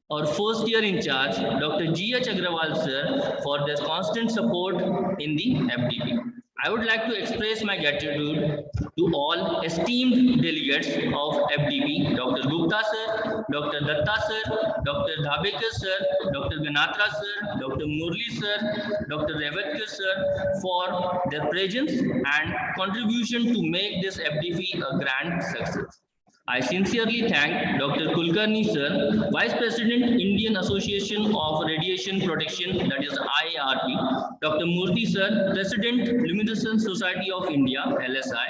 our first year in charge, Dr. G.H. Agrawal sir, for their constant support in the FDP. I would like to express my gratitude to all esteemed delegates of FDP, Dr. Gupta sir, Dr. Datta sir, Dr. Dhabekar sir, Dr. Ganatra sir, Dr. Murli sir, Dr. Rewatkar sir, for their presence and contribution to make this FDP a grand success. I sincerely thank Dr. Kulkarni sir, Vice President, Indian Association of Radiation Protection, that is IARP, Dr. Murthy sir, President, Luminescence Society of India, LSI,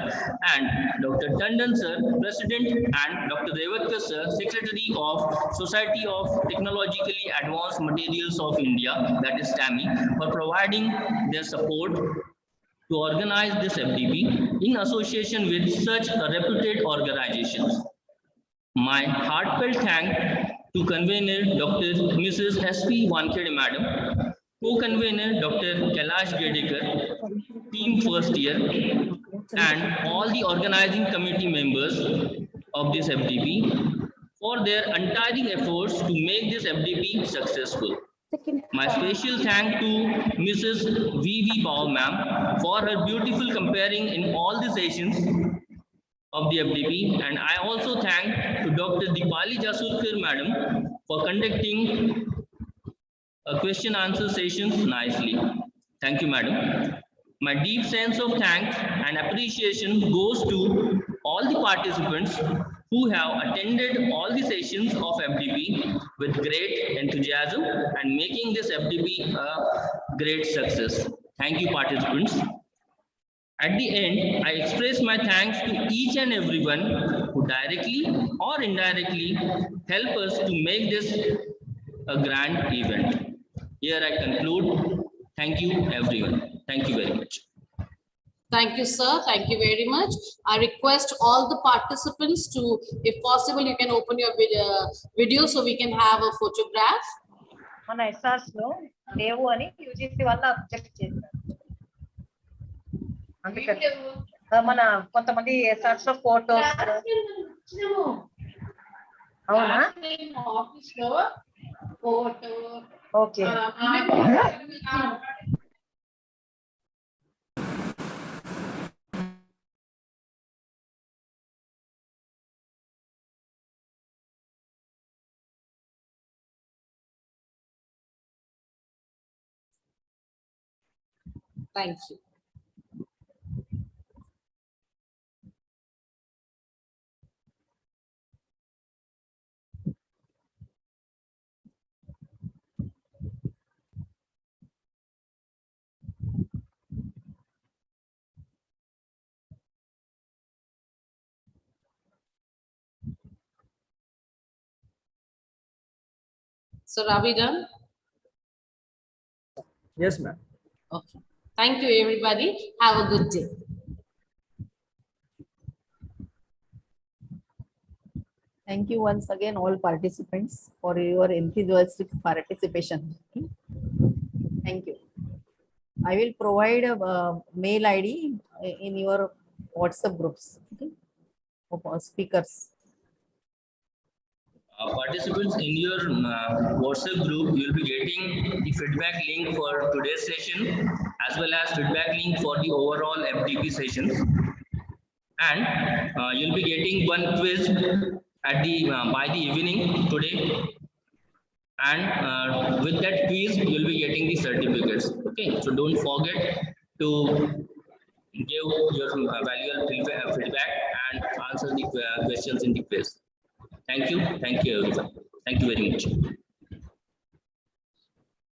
and Dr. Tandon sir, President, and Dr. Rewatkar sir, Secretary of Society of Technologically Advanced Materials of India, that is TAMI, for providing their support to organize this FDP in association with such reputed organizations. My heartfelt thanks to convener Dr. Mrs. S.P. Wankhede Madam, co-convener Dr. Kailash Gedekar, team first year, and all the organizing committee members of this FDP for their untiring efforts to make this FDP successful. My special thanks to Mrs. V.V. Bao ma'am for her beautiful comparing in all the sessions of the FDP, and I also thank to Dr. Dipali Jasurkar madam for conducting a question answer sessions nicely. Thank you, madam. My deep sense of thanks and appreciation goes to all the participants who have attended all the sessions of FDP with great enthusiasm and making this FDP a great success. Thank you, participants. At the end, I express my thanks to each and everyone who directly or indirectly help us to make this a grand event. Here I conclude. Thank you, everyone. Thank you very much. Thank you, sir. Thank you very much. I request all the participants to, if possible, you can open your video so we can have a photograph. మన ఎస్ఆర్స్ లో లేవు అని UGC వాళ్ళు object చేశారు. అందుకని మన కొంతమంది ఎస్ఆర్స్ లో ఫోటోస్ అవునా okay Thank you. So, are we done? Yes, ma'am. Okay. Thank you, everybody. Have a good day. Thank you once again, all participants, for your enthusiastic participation. Thank you. I will provide a mail ID in your WhatsApp groups, okay, of speakers. Participants, in your WhatsApp group, you will be getting the feedback link for today's session as well as feedback link for the overall FDP sessions. And you'll be getting one quiz at the by the evening today. And with that quiz, you'll be getting the certificates. Okay, so don't forget to give your valuable feedback and answer the questions in the quiz. Thank you everyone. Thank you very much.